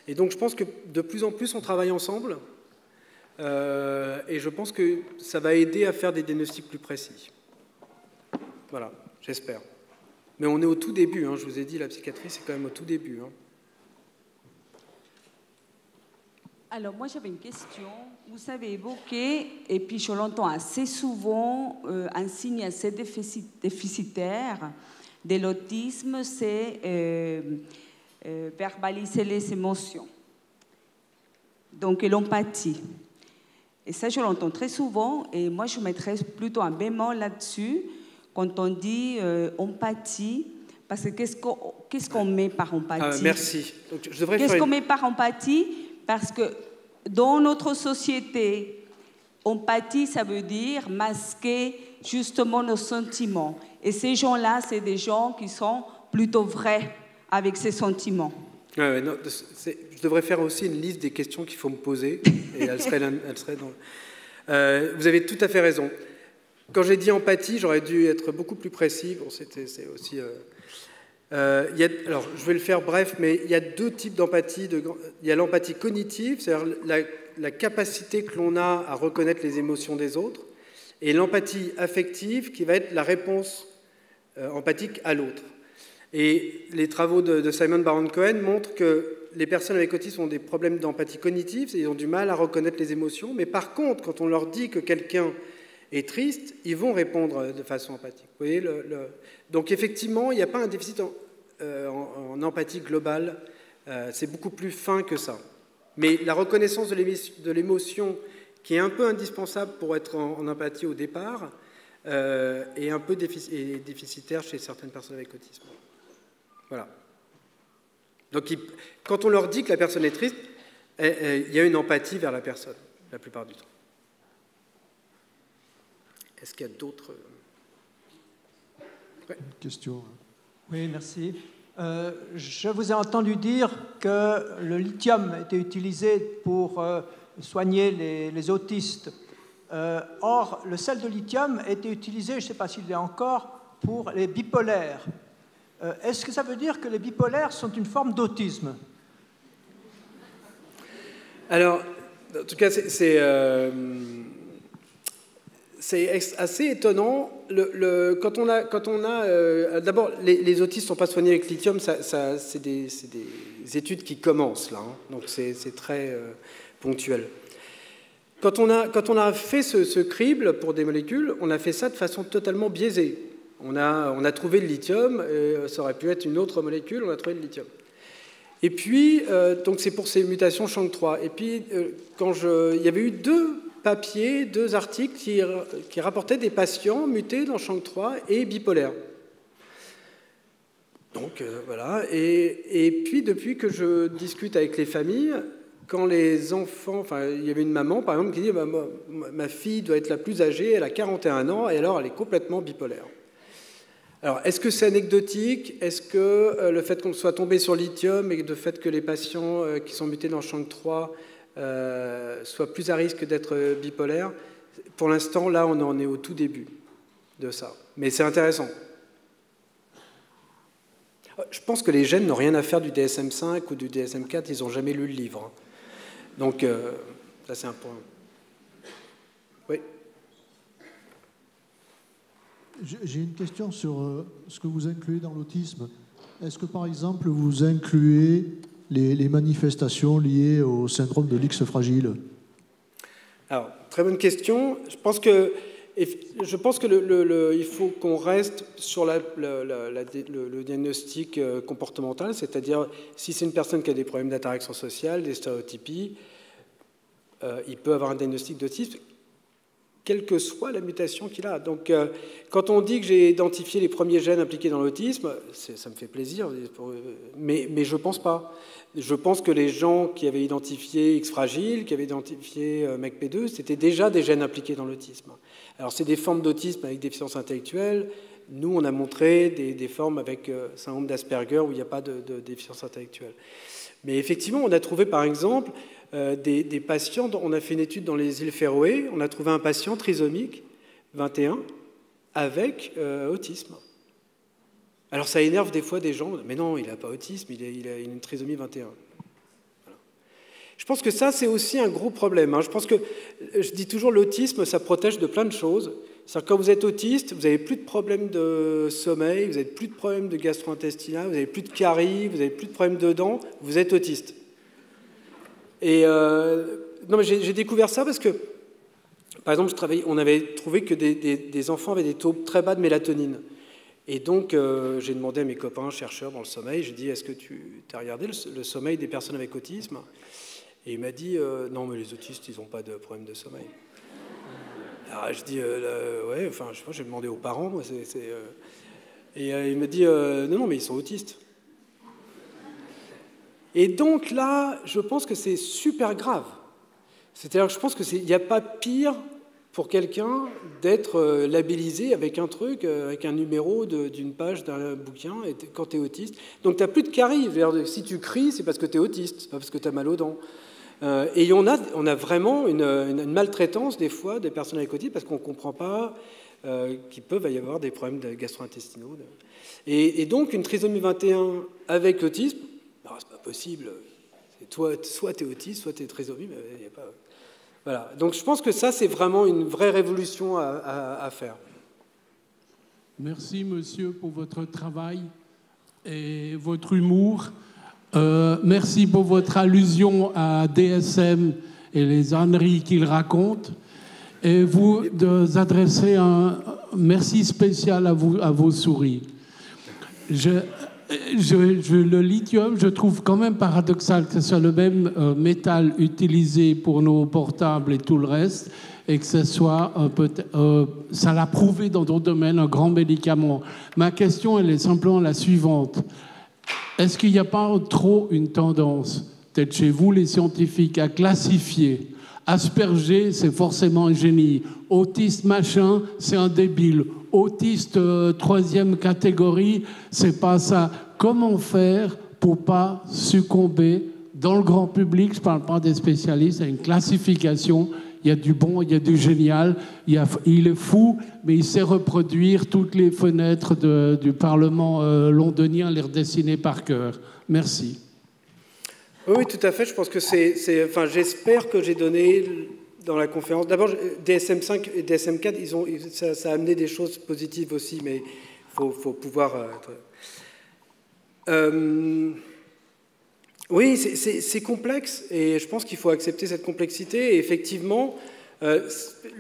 Et donc je pense que de plus en plus on travaille ensemble et je pense que ça va aider à faire des diagnostics plus précis. Voilà, j'espère. Mais on est au tout début, hein, je vous ai dit, la psychiatrie c'est quand même au tout début. Hein. Alors, moi, j'avais une question. Vous avez évoqué, et puis je l'entends assez souvent, un signe assez déficitaire de l'autisme, c'est verbaliser les émotions. Donc, l'empathie. Et ça, je l'entends très souvent, et moi, je mettrais plutôt un bémol là-dessus, quand on dit empathie, parce que qu'est-ce qu'on met par empathie? Merci. Qu'est-ce qu'on met par empathie? Parce que dans notre société, empathie, ça veut dire masquer justement nos sentiments. Et ces gens-là, c'est des gens qui sont plutôt vrais avec ces sentiments. Non, je devrais faire aussi une liste des questions qu'il faut me poser, et elle serait dans... vous avez tout à fait raison. Quand j'ai dit empathie, j'aurais dû être beaucoup plus précis. Bon, c'est aussi... alors, je vais le faire bref, mais il y a deux types d'empathie. Il y a l'empathie cognitive, c'est-à-dire la capacité que l'on a à reconnaître les émotions des autres, et l'empathie affective, qui va être la réponse empathique à l'autre. Et les travaux de Simon Baron-Cohen montrent que les personnes avec autisme ont des problèmes d'empathie cognitive, ils ont du mal à reconnaître les émotions, mais par contre, quand on leur dit que quelqu'un est triste, ils vont répondre de façon empathique. Vous voyez, donc effectivement, il n'y a pas un déficit en empathie globale, c'est beaucoup plus fin que ça. Mais la reconnaissance de l'émotion, qui est un peu indispensable pour être en empathie au départ, est un peu déficitaire chez certaines personnes avec autisme. Voilà. Donc quand on leur dit que la personne est triste, il y a une empathie vers la personne, la plupart du temps. Est-ce qu'il y a d'autres... Ouais. Question. Oui, merci. Je vous ai entendu dire que le lithium était utilisé pour soigner les autistes. Or, le sel de lithium était utilisé, je ne sais pas s'il l'est encore, pour les bipolaires. Est-ce que ça veut dire que les bipolaires sont une forme d'autisme? Alors, en tout cas, c'est assez étonnant. Quand on a d'abord, les autistes ne sont pas soignés avec lithium, c'est des études qui commencent là, hein, donc c'est très ponctuel. Quand on a fait ce crible pour des molécules, on a fait ça de façon totalement biaisée. On a trouvé le lithium, et ça aurait pu être une autre molécule, on a trouvé le lithium. Et puis, donc c'est pour ces mutations SHANK3. Et puis, il y avait eu deux articles qui rapportaient des patients mutés dans SHANK3 et bipolaires. Donc, voilà. Et puis, depuis que je discute avec les familles, quand les enfants... Enfin, il y avait une maman, par exemple, qui dit ma fille doit être la plus âgée, elle a 41 ans, et alors elle est complètement bipolaire. Alors, est-ce que c'est anecdotique? Est-ce que le fait qu'on soit tombé sur lithium et le fait que les patients qui sont mutés dans SHANK3 soient plus à risque d'être bipolaires? Pour l'instant, là, on en est au tout début de ça. Mais c'est intéressant. Je pense que les jeunes n'ont rien à faire du DSM-5 ou du DSM-4, ils n'ont jamais lu le livre. Donc, ça c'est un point. Oui. J'ai une question sur ce que vous incluez dans l'autisme. Est-ce que, par exemple, vous incluez les manifestations liées au syndrome de l'X fragile? Alors, très bonne question. Je pense que il faut qu'on reste sur le diagnostic comportemental, c'est-à-dire si c'est une personne qui a des problèmes d'interaction sociale, des stéréotypies, il peut avoir un diagnostic d'autisme, quelle que soit la mutation qu'il a. Donc, quand on dit que j'ai identifié les premiers gènes impliqués dans l'autisme, ça me fait plaisir, mais je ne pense pas. Je pense que les gens qui avaient identifié X fragile, qui avaient identifié MECP2, c'était déjà des gènes impliqués dans l'autisme. Alors, c'est des formes d'autisme avec déficience intellectuelle. Nous, on a montré des formes avec syndrome d'Asperger où il n'y a pas de déficience intellectuelle. Mais effectivement, on a trouvé, par exemple, des patients, on a fait une étude dans les îles Féroé, on a trouvé un patient trisomique 21 avec autisme. Alors ça énerve des fois des gens, mais non, il n'a pas autisme, il a une trisomie 21. Voilà. Je pense que ça, c'est aussi un gros problème. Je pense que, je dis toujours, l'autisme, ça protège de plein de choses. C'est-à-dire quand vous êtes autiste, vous n'avez plus de problèmes de sommeil, vous n'avez plus de problèmes de gastro-intestinal, vous n'avez plus de caries, vous n'avez plus de problèmes de dents, vous êtes autiste. Et non, mais j'ai découvert ça parce que, par exemple, on avait trouvé que des enfants avaient des taux très bas de mélatonine. Et donc, j'ai demandé à mes copains chercheurs dans le sommeil, j'ai dit, est-ce que tu as regardé le sommeil des personnes avec autisme? Et il m'a dit, non, mais les autistes, ils n'ont pas de problème de sommeil. Alors, je dis, ouais, enfin, je sais pas, j'ai demandé aux parents, moi, et il m'a dit, non, mais ils sont autistes. Et donc là, je pense que c'est super grave. C'est-à-dire que je pense qu'il n'y a pas pire pour quelqu'un d'être labellisé avec un truc, avec un numéro d'une page d'un bouquin, quand tu es autiste. Donc tu n'as plus de caries. Si tu cries, c'est parce que tu es autiste, c'est pas parce que tu as mal aux dents. Et on a vraiment une maltraitance des fois des personnes avec autisme parce qu'on ne comprend pas qu'il peut y avoir des problèmes gastro-intestinaux. Et donc une trisomie 21 avec autisme, c'est pas possible. Soit tu es autiste, soit tu es trisomie, mais il n'y a pas... Voilà. Donc je pense que ça, c'est vraiment une vraie révolution à faire. Merci, monsieur, pour votre travail et votre humour. Merci pour votre allusion à DSM et les âneries qu'il raconte. Et vous adressez un merci spécial à vos souris. Le lithium, je trouve quand même paradoxal que ce soit le même métal utilisé pour nos portables et tout le reste, et que ce soit, ça l'a prouvé dans d'autres domaines, un grand médicament. Ma question, elle est simplement la suivante. Est-ce qu'il n'y a pas trop une tendance, peut-être chez vous les scientifiques, à classifier Asperger, c'est forcément un génie. Autiste machin, c'est un débile. Autiste troisième catégorie, c'est pas ça. Comment faire pour pas succomber dans le grand public, je parle pas des spécialistes, à une classification? Il y a du bon, il y a du génial, il est fou, mais il sait reproduire toutes les fenêtres du Parlement londonien, les redessiner par cœur. Merci. Oui, tout à fait. Je pense que enfin, j'espère que j'ai donné dans la conférence. D'abord, DSM-5 et DSM-4, ça a amené des choses positives aussi, mais il faut pouvoir. Oui, c'est complexe, et je pense qu'il faut accepter cette complexité. Et effectivement,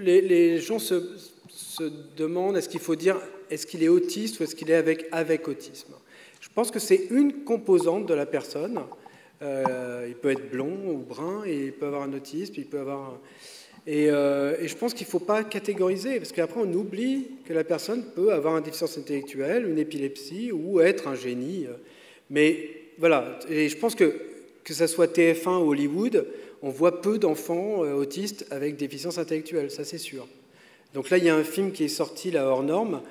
les gens se demandent est-ce qu'il faut dire est-ce qu'il est autiste ou est-ce qu'il est avec autisme. Je pense que c'est une composante de la personne. Il peut être blond ou brun, et il peut avoir un autisme, il peut avoir... Et je pense qu'il ne faut pas catégoriser, parce qu'après on oublie que la personne peut avoir une déficience intellectuelle, une épilepsie, ou être un génie. Mais voilà, et je pense que ça soit TF1 ou Hollywood, on voit peu d'enfants autistes avec déficience intellectuelle, ça c'est sûr. Donc là, il y a un film qui est sorti, là, hors norme,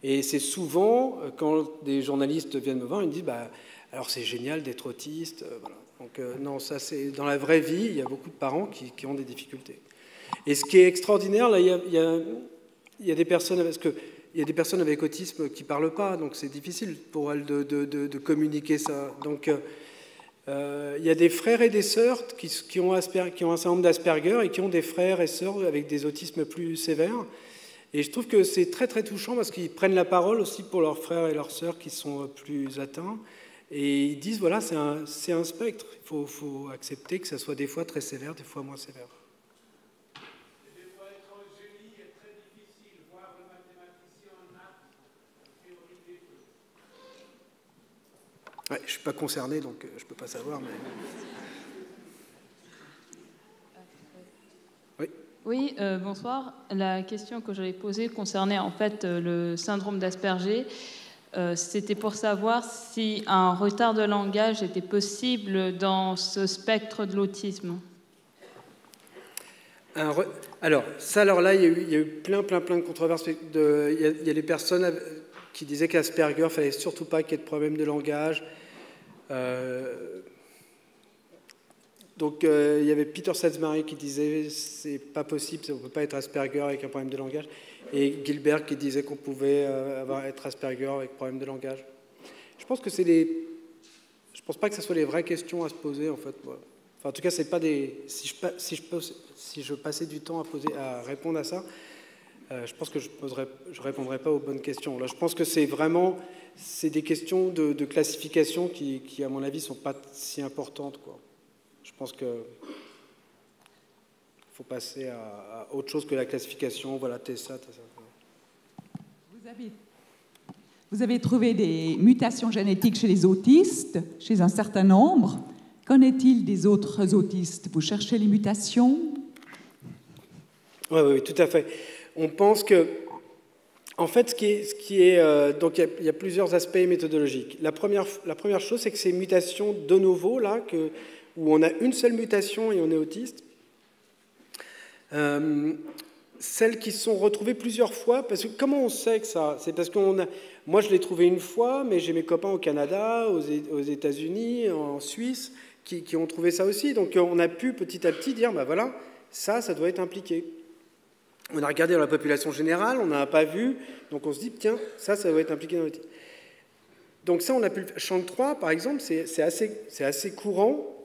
et c'est souvent, quand des journalistes viennent me voir, ils me disent... alors c'est génial d'être autiste, voilà. Donc non, ça c'est dans la vraie vie, il y a beaucoup de parents qui ont des difficultés. Et ce qui est extraordinaire, là, il y a des personnes, parce que il y a des personnes avec autisme qui ne parlent pas, donc c'est difficile pour elles de communiquer ça. Donc, il y a des frères et des sœurs qui ont un certain nombre d'Asperger et qui ont des frères et sœurs avec des autismes plus sévères. Et je trouve que c'est très très touchant parce qu'ils prennent la parole aussi pour leurs frères et leurs sœurs qui sont plus atteints. Et ils disent, voilà, c'est un spectre. Il faut accepter que ça soit des fois très sévère, des fois moins sévère. Et des fois, être un génie est très difficile, voir le mathématicien en maths, c'est horrible. Ouais, je ne suis pas concerné, donc je ne peux pas savoir. Mais... Oui, bonsoir. La question que j'avais posée concernait en fait le syndrome d'Asperger. C'était pour savoir si un retard de langage était possible dans ce spectre de l'autisme. Alors là, il y a eu plein de controverses. Il y a des personnes qui disaient qu'Asperger, il ne fallait surtout pas qu'il y ait de problème de langage. Donc, il y avait Peter Sainsbury qui disait c'est pas possible, on ne peut pas être Asperger avec un problème de langage, et Gilbert qui disait qu'on pouvait être Asperger avec problème de langage. Je pense que je pense pas que ce soit les vraies questions à se poser en fait. Enfin, en tout cas, c'est pas des. Si je passais du temps à répondre à ça, je pense que je répondrais pas aux bonnes questions. Là, je pense que c'est des questions de classification qui, à mon avis, sont pas si importantes, quoi. Je pense qu'il faut passer à autre chose que la classification. Voilà, t'es ça, t'es ça. Vous avez trouvé des mutations génétiques chez les autistes, chez un certain nombre. Qu'en est-il des autres autistes? Vous cherchez les mutations? Oui, tout à fait. On pense que, en fait, donc il y a plusieurs aspects méthodologiques. La première chose, c'est que ces mutations de novo, là, où on a une seule mutation et on est autiste, celles qui sont retrouvées plusieurs fois, parce que comment on sait que ça? C'est parce moi je l'ai trouvé une fois, mais j'ai mes copains au Canada, aux États-Unis, en Suisse, qui ont trouvé ça aussi. Donc on a pu petit à petit dire, ben voilà, ça doit être impliqué. On a regardé dans la population générale, on n'a pas vu, donc on se dit, tiens, ça doit être impliqué dans l'autisme. Donc ça, on a pu le faire. Chang-3, par exemple, c'est assez courant.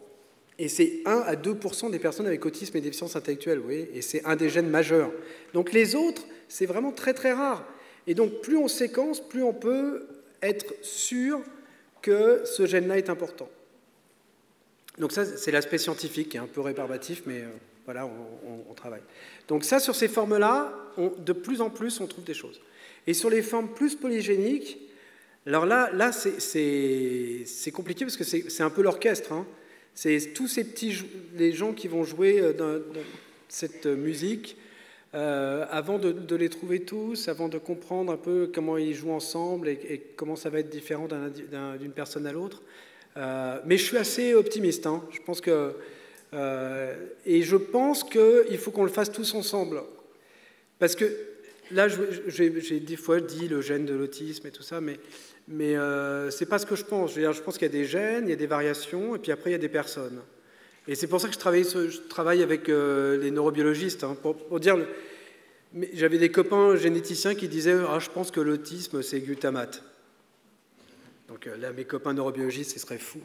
Et c'est 1 à 2% des personnes avec autisme et déficience intellectuelle, vous voyez, et c'est un des gènes majeurs. Donc les autres, c'est vraiment très très rare. Et donc plus on séquence, plus on peut être sûr que ce gène-là est important. Donc ça, c'est l'aspect scientifique, qui est un peu rébarbatif, mais voilà, on travaille. Donc ça, sur ces formes-là, de plus en plus, on trouve des choses. Et sur les formes plus polygéniques, alors là c'est compliqué parce que c'est un peu l'orchestre, hein. C'est tous ces les gens qui vont jouer dans cette musique, avant de les trouver tous, avant de comprendre un peu comment ils jouent ensemble et comment ça va être différent d'une personne à l'autre. Mais je suis assez optimiste, hein. Je pense et je pense qu'il faut qu'on le fasse tous ensemble. Parce que là, j'ai des fois dit le gène de l'autisme et tout ça, mais c'est pas ce que je pense. Je pense qu'il y a des gènes, il y a des variations, et puis après il y a des personnes. Et c'est pour ça que je travaille avec les neurobiologistes, hein, pour dire. J'avais des copains généticiens qui disaient « Ah, je pense que l'autisme, c'est glutamate ». Donc là, mes copains neurobiologistes, ce serait fou.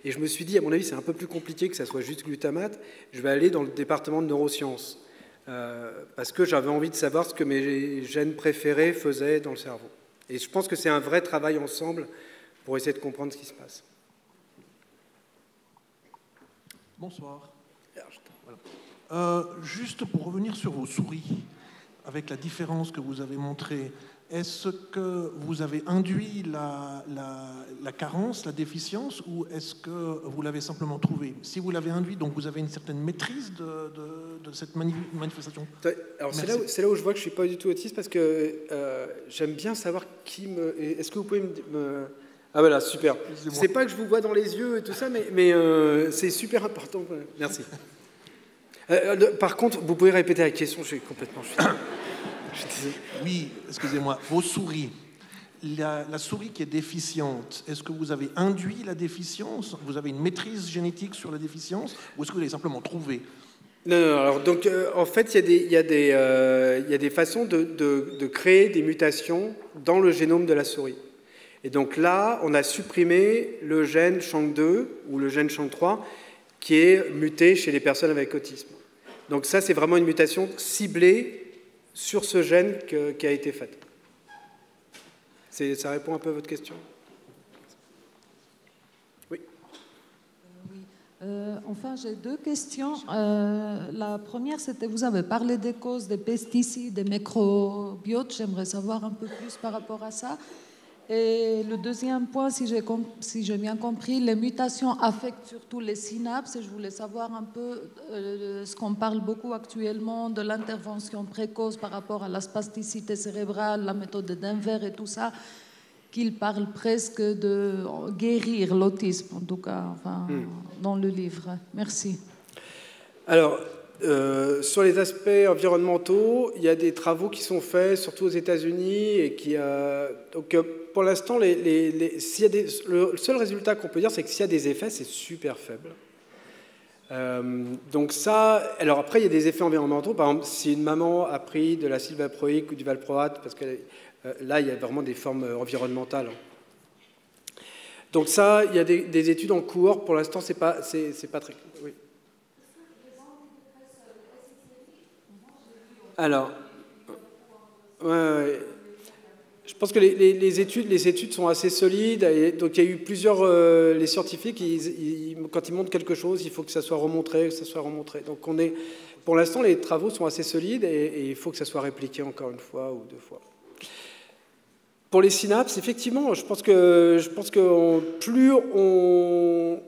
Et je me suis dit, à mon avis, c'est un peu plus compliqué que ça soit juste glutamate. Je vais aller dans le département de neurosciences, parce que j'avais envie de savoir ce que mes gènes préférés faisaient dans le cerveau. Et je pense que c'est un vrai travail ensemble pour essayer de comprendre ce qui se passe. Bonsoir. Voilà. Juste pour revenir sur vos souris, avec la différence que vous avez montrée, est-ce que vous avez induit la carence, la déficience, ou est-ce que vous l'avez simplement trouvée? Si vous l'avez induit, donc vous avez une certaine maîtrise de cette manifestation. Alors c'est là où je vois que je ne suis pas du tout autiste, parce que j'aime bien savoir qui me... Est-ce que vous pouvez me... Ah voilà, super. C'est pas que je vous vois dans les yeux et tout ça, mais c'est super important. Merci. Par contre, vous pouvez répéter la question, je suis complètement... Oui, excusez-moi. Vos souris, la souris qui est déficiente, est-ce que vous avez induit la déficience? Vous avez une maîtrise génétique sur la déficience? Ou est-ce que vous l'avez simplement trouvée? Non, alors donc en fait, il y a des façons de créer des mutations dans le génome de la souris. Et donc là, on a supprimé le gène SHANK2 ou le gène SHANK3 qui est muté chez les personnes avec autisme. Donc ça, c'est vraiment une mutation ciblée sur ce gène qui a été faite. Ça répond un peu à votre question? Oui. Enfin, j'ai deux questions. La première, c'était, vous avez parlé des causes des pesticides, des microbiotes. J'aimerais savoir un peu plus par rapport à ça. Et le deuxième point, si j'ai bien compris, les mutations affectent surtout les synapses. Et je voulais savoir un peu ce qu'on parle beaucoup actuellement de l'intervention précoce par rapport à la spasticité cérébrale, la méthode de Denver et tout ça, qu'il parle presque de guérir l'autisme, en tout cas, enfin, dans le livre. Merci. Alors, sur les aspects environnementaux, il y a des travaux qui sont faits, surtout aux États-Unis, et donc pour l'instant, le seul résultat qu'on peut dire, c'est que s'il y a des effets, c'est super faible. Donc ça, alors après, il y a des effets environnementaux. Par exemple, si une maman a pris de l'acide valproïque ou du valproate, parce que là, il y a vraiment des formes environnementales. Donc ça, il y a des études en cours. Pour l'instant, c'est pas très... Oui. Alors, ouais. Je pense que les études sont assez solides. Et donc il y a eu plusieurs... les scientifiques, quand ils montrent quelque chose, il faut que ça soit remontré, que ça soit remontré. Donc pour l'instant, les travaux sont assez solides et il faut que ça soit répliqué encore une fois ou deux fois. Pour les synapses, effectivement, je pense que plus on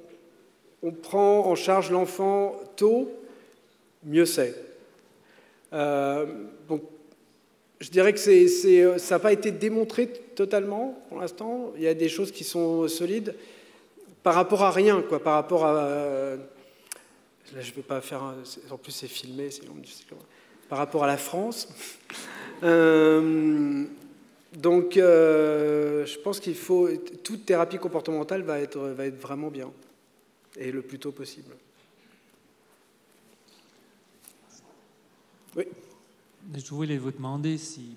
prend en charge l'enfant tôt, mieux c'est. Donc, je dirais que ça n'a pas été démontré totalement pour l'instant. Il y a des choses qui sont solides par rapport à rien, quoi. Par rapport à... là, je ne vais pas faire... en plus, c'est filmé. Par rapport à la France. Donc, je pense qu'il faut... Toute thérapie comportementale va être vraiment bien. Et le plus tôt possible. Oui. Je voulais vous demander si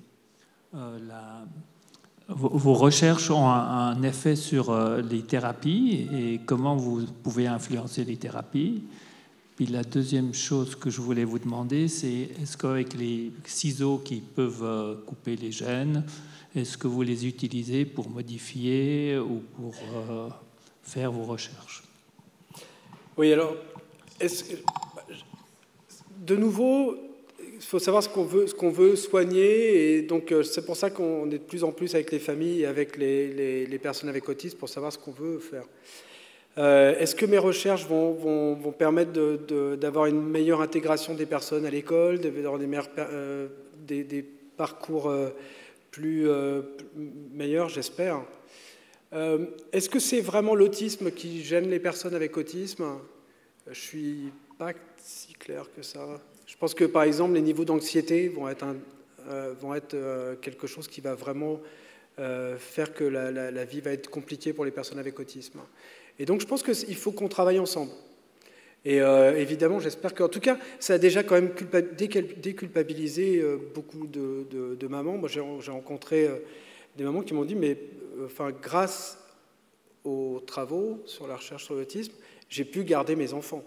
vos recherches ont un effet sur les thérapies et comment vous pouvez influencer les thérapies. Puis la deuxième chose que je voulais vous demander, c'est est-ce qu'avec les ciseaux qui peuvent couper les gènes, est-ce que vous les utilisez pour modifier ou pour faire vos recherches? Oui, alors, de nouveau, il faut savoir ce qu'on veut soigner, et donc c'est pour ça qu'on est de plus en plus avec les familles et avec les personnes avec autisme pour savoir ce qu'on veut faire. Est-ce que mes recherches vont permettre d'avoir une meilleure intégration des personnes à l'école, d'avoir des parcours plus meilleurs, j'espère. Est-ce que c'est vraiment l'autisme qui gêne les personnes avec autisme? Je ne suis pas si clair que ça. Je pense que, par exemple, les niveaux d'anxiété vont être quelque chose qui va vraiment faire que la vie va être compliquée pour les personnes avec autisme. Et donc, je pense qu'il faut qu'on travaille ensemble. Et évidemment, j'espère qu'en tout cas, ça a déjà quand même déculpabilisé beaucoup de mamans. Moi, j'ai rencontré des mamans qui m'ont dit, mais enfin, grâce aux travaux sur la recherche sur l'autisme, j'ai pu garder mes enfants.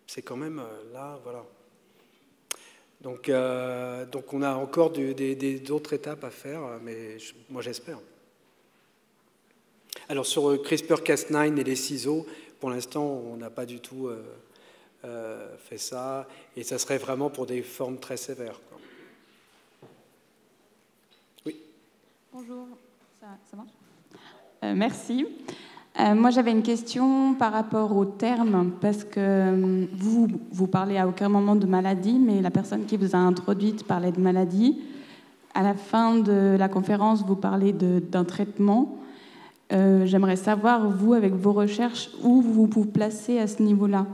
C'est quand même là, voilà. Donc on a encore d'autres étapes à faire, mais moi j'espère. Alors sur CRISPR-Cas9 et les ciseaux, pour l'instant on n'a pas du tout fait ça, et ça serait vraiment pour des formes très sévères, quoi. Oui. Bonjour, ça marche? Merci. Moi, j'avais une question par rapport au terme, parce que vous parlez à aucun moment de maladie, mais la personne qui vous a introduite parlait de maladie. À la fin de la conférence, vous parlez d'un traitement. J'aimerais savoir, vous, avec vos recherches, où vous vous placez à ce niveau-là?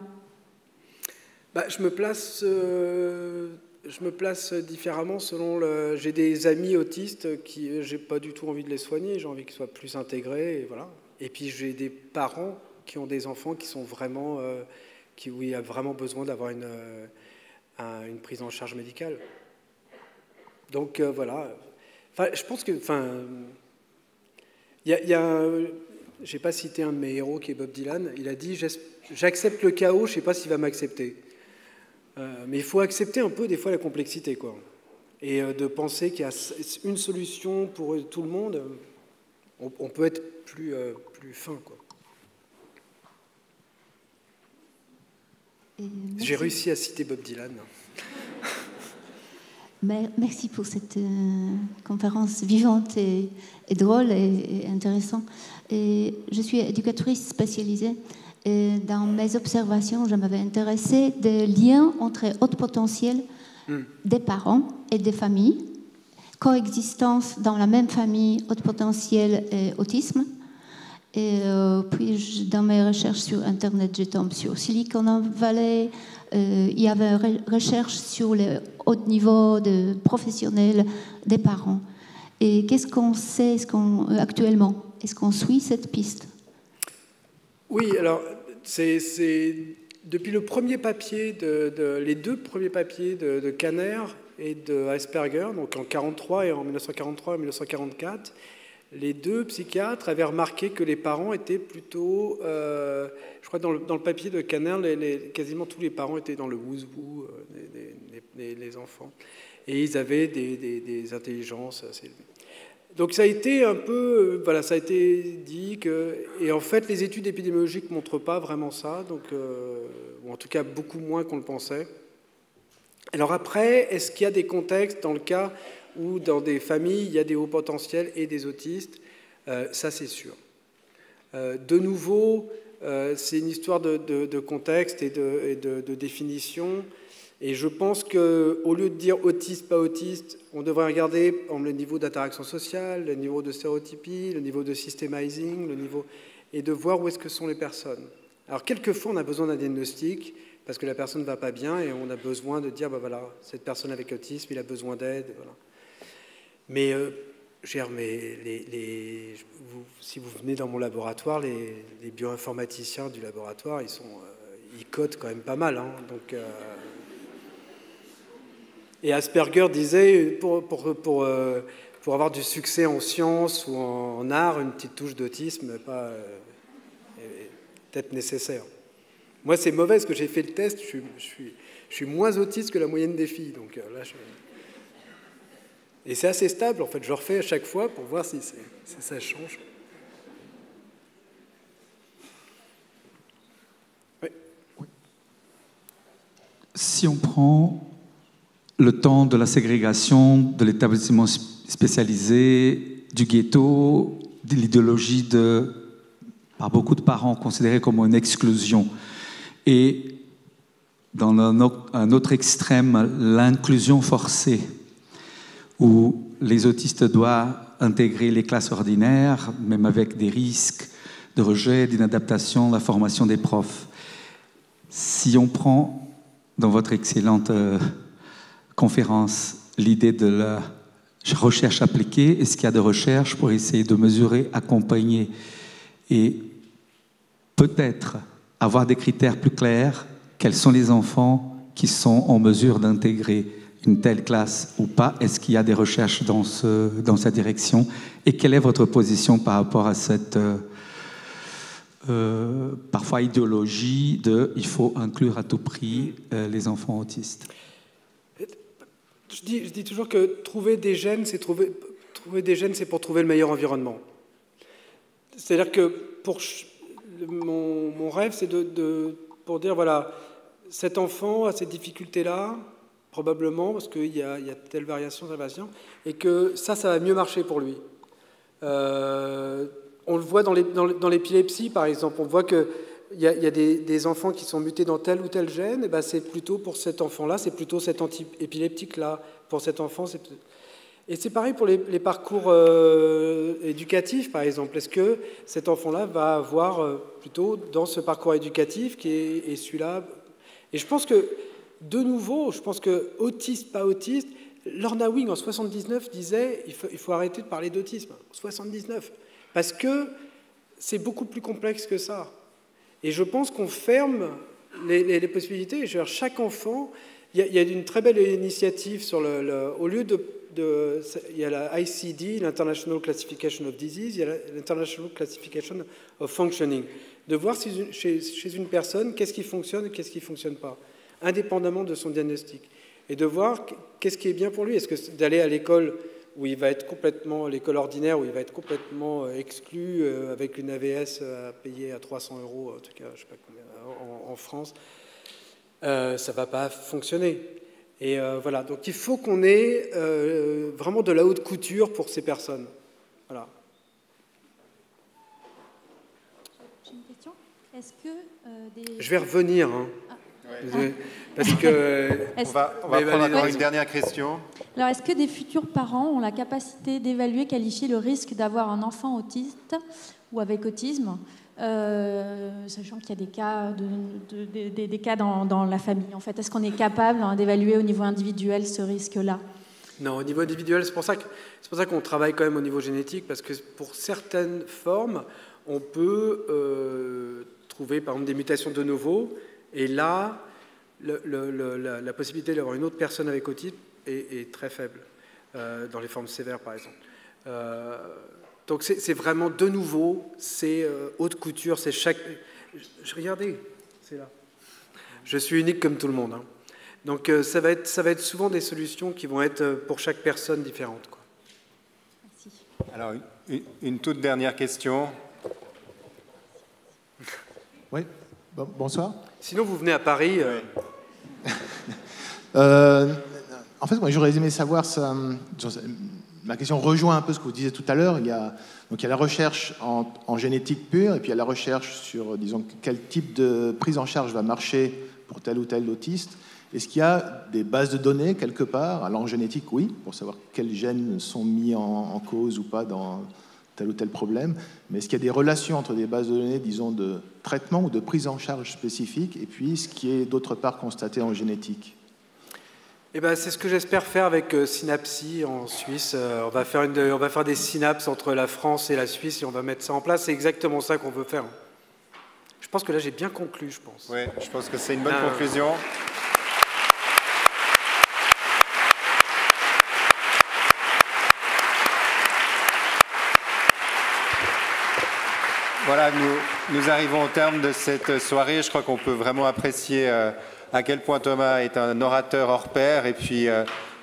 Je me place différemment selon j'ai des amis autistes qui j'ai pas du tout envie de les soigner, j'ai envie qu'ils soient plus intégrés, et voilà. Et puis j'ai des parents qui ont des enfants qui sont vraiment où il y a vraiment besoin d'avoir une prise en charge médicale. Donc voilà. Enfin, je pense que, je n'ai pas cité un de mes héros qui est Bob Dylan. Il a dit « J'accepte le chaos, je ne sais pas s'il va m'accepter. » Mais il faut accepter un peu des fois la complexité, quoi. Et de penser qu'il y a une solution pour tout le monde, on peut être plus fin, quoi. J'ai réussi à citer Bob Dylan. Merci pour cette conférence vivante et drôle et intéressante. Et je suis éducatrice spécialisée. Et dans mes observations, je m'avais intéressée des liens entre haut potentiel des parents et des familles, coexistence dans la même famille, haut potentiel et autisme. Et puis, dans mes recherches sur Internet, je tombe sur Silicon Valley. Il y avait une recherche sur le haut niveau de professionnels des parents. Et qu'est-ce qu'on sait actuellement? Est-ce qu'on suit cette piste? Oui, alors, c'est depuis le premier papier, les deux premiers papiers de Kanner et de Asperger, donc en 1943 et en 1944, les deux psychiatres avaient remarqué que les parents étaient plutôt, je crois dans le papier de Kanner, quasiment tous les parents étaient dans le woo-woo, les enfants, et ils avaient des intelligences assez élevées. Donc ça a été un peu, voilà, ça a été dit que, et en fait les études épidémiologiques ne montrent pas vraiment ça, donc, ou en tout cas beaucoup moins qu'on le pensait. Alors après, est-ce qu'il y a des contextes dans le cas où dans des familles il y a des hauts potentiels et des autistes? Ça c'est sûr. De nouveau, c'est une histoire de contexte et de définition. Et je pense qu'au lieu de dire autiste, pas autiste, on devrait regarder le niveau d'interaction sociale, le niveau de stéréotypie, le niveau de systemizing, et de voir où est-ce que sont les personnes. Alors, quelquefois, on a besoin d'un diagnostic parce que la personne ne va pas bien et on a besoin de dire, ben voilà, cette personne avec autisme, il a besoin d'aide. Voilà. Mais, si vous venez dans mon laboratoire, les bioinformaticiens du laboratoire, ils codent quand même pas mal. Hein, donc... Et Asperger disait, pour avoir du succès en sciences ou en art, une petite touche d'autisme est peut-être nécessaire. Moi, c'est mauvais parce que j'ai fait le test, je suis moins autiste que la moyenne des filles. Donc, là, et c'est assez stable, en fait. Je le refais à chaque fois pour voir si ça change. Oui. Si on prend le temps de la ségrégation, de l'établissement spécialisé, du ghetto, de l'idéologie par beaucoup de parents considérée comme une exclusion. Et dans un autre extrême, l'inclusion forcée, où les autistes doivent intégrer les classes ordinaires, même avec des risques de rejet, d'inadaptation, la formation des profs. Si on prend, dans votre excellente conférence, l'idée de la recherche appliquée, est-ce qu'il y a des recherches pour essayer de mesurer, accompagner et peut-être avoir des critères plus clairs? Quels sont les enfants qui sont en mesure d'intégrer une telle classe ou pas? Est-ce qu'il y a des recherches dans cette direction? Et quelle est votre position par rapport à cette parfois idéologie de il faut inclure à tout prix les enfants autistes? Je dis toujours que trouver des gènes, c'est pour trouver le meilleur environnement. C'est-à-dire que mon rêve, c'est pour dire, voilà, cet enfant a cette difficulté-là, probablement, parce qu'il y a telle variation, et que ça va mieux marcher pour lui. On le voit dans l'épilepsie, par exemple. On voit qu'il y a des enfants qui sont mutés dans tel ou tel gène, et ben c'est plutôt pour cet enfant-là, c'est plutôt cet anti-épileptique-là. Pour cet enfant, et c'est pareil pour les parcours éducatifs, par exemple. Est-ce que cet enfant-là va avoir plutôt dans ce parcours éducatif qui est celui-là? Et je pense que, de nouveau, autiste, pas autiste, Lorna Wing, en 79, disait il faut arrêter de parler d'autisme. En 79. Parce que c'est beaucoup plus complexe que ça. Et je pense qu'on ferme les possibilités. Chaque enfant, il y a une très belle initiative sur au lieu il y a la ICD, l'International Classification of Disease, il y a l'International Classification of Functioning, de voir chez une personne qu'est-ce qui fonctionne et qu'est-ce qui ne fonctionne pas, indépendamment de son diagnostic, et de voir qu'est-ce qui est bien pour lui. Est-ce que d'aller à l'école où il va être complètement, l'école ordinaire, où il va être complètement exclu, avec une AVS à payer à 300 €, en tout cas, je sais pas combien, en France, ça ne va pas fonctionner. Et voilà, donc il faut qu'on ait vraiment de la haute couture pour ces personnes. Voilà. J'ai une question. Est-ce que Je vais revenir, hein. Ouais. Parce que... on va prendre une dernière question. Alors, est-ce que des futurs parents ont la capacité d'évaluer, qualifier le risque d'avoir un enfant autiste ou avec autisme, sachant qu'il y a des cas, dans la famille, en fait. Est-ce qu'on est capable d'évaluer au niveau individuel ce risque-là? Non, au niveau individuel, c'est pour ça qu'on travaille quand même au niveau génétique, parce que pour certaines formes, on peut trouver, par exemple, des mutations de novo, et là, la possibilité d'avoir une autre personne avec autisme est très faible, dans les formes sévères, par exemple. Donc c'est vraiment de nouveau, c'est haute couture, c'est chaque... Regardez, c'est là. Je suis unique comme tout le monde. Hein. Donc ça va être souvent des solutions qui vont être pour chaque personne différente. Quoi. Merci. Alors, une toute dernière question. Oui, bonsoir. Sinon, vous venez à Paris. En fait, moi, j'aurais aimé savoir ça. Ma question rejoint un peu ce que vous disiez tout à l'heure. Il y a la recherche en génétique pure, et puis il y a la recherche sur, disons, quel type de prise en charge va marcher pour tel ou tel autiste. Est-ce qu'il y a des bases de données quelque part? Alors en génétique, oui, pour savoir quels gènes sont mis en cause ou pas dans tel ou tel problème. Mais est-ce qu'il y a des relations entre des bases de données, disons, de traitement ou de prise en charge spécifique, et puis ce qui est d'autre part constaté en génétique? Eh ben, c'est ce que j'espère faire avec Synapsy en Suisse. On va faire des synapses entre la France et la Suisse et on va mettre ça en place. C'est exactement ça qu'on veut faire. Je pense que là, j'ai bien conclu, je pense. Oui, je pense que c'est une bonne conclusion. Voilà, nous arrivons au terme de cette soirée. Je crois qu'on peut vraiment apprécier à quel point Thomas est un orateur hors pair, et puis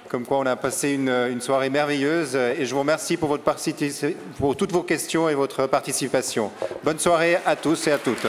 comme quoi on a passé une soirée merveilleuse. Et je vous remercie pour toutes vos questions et votre participation. Bonne soirée à tous et à toutes.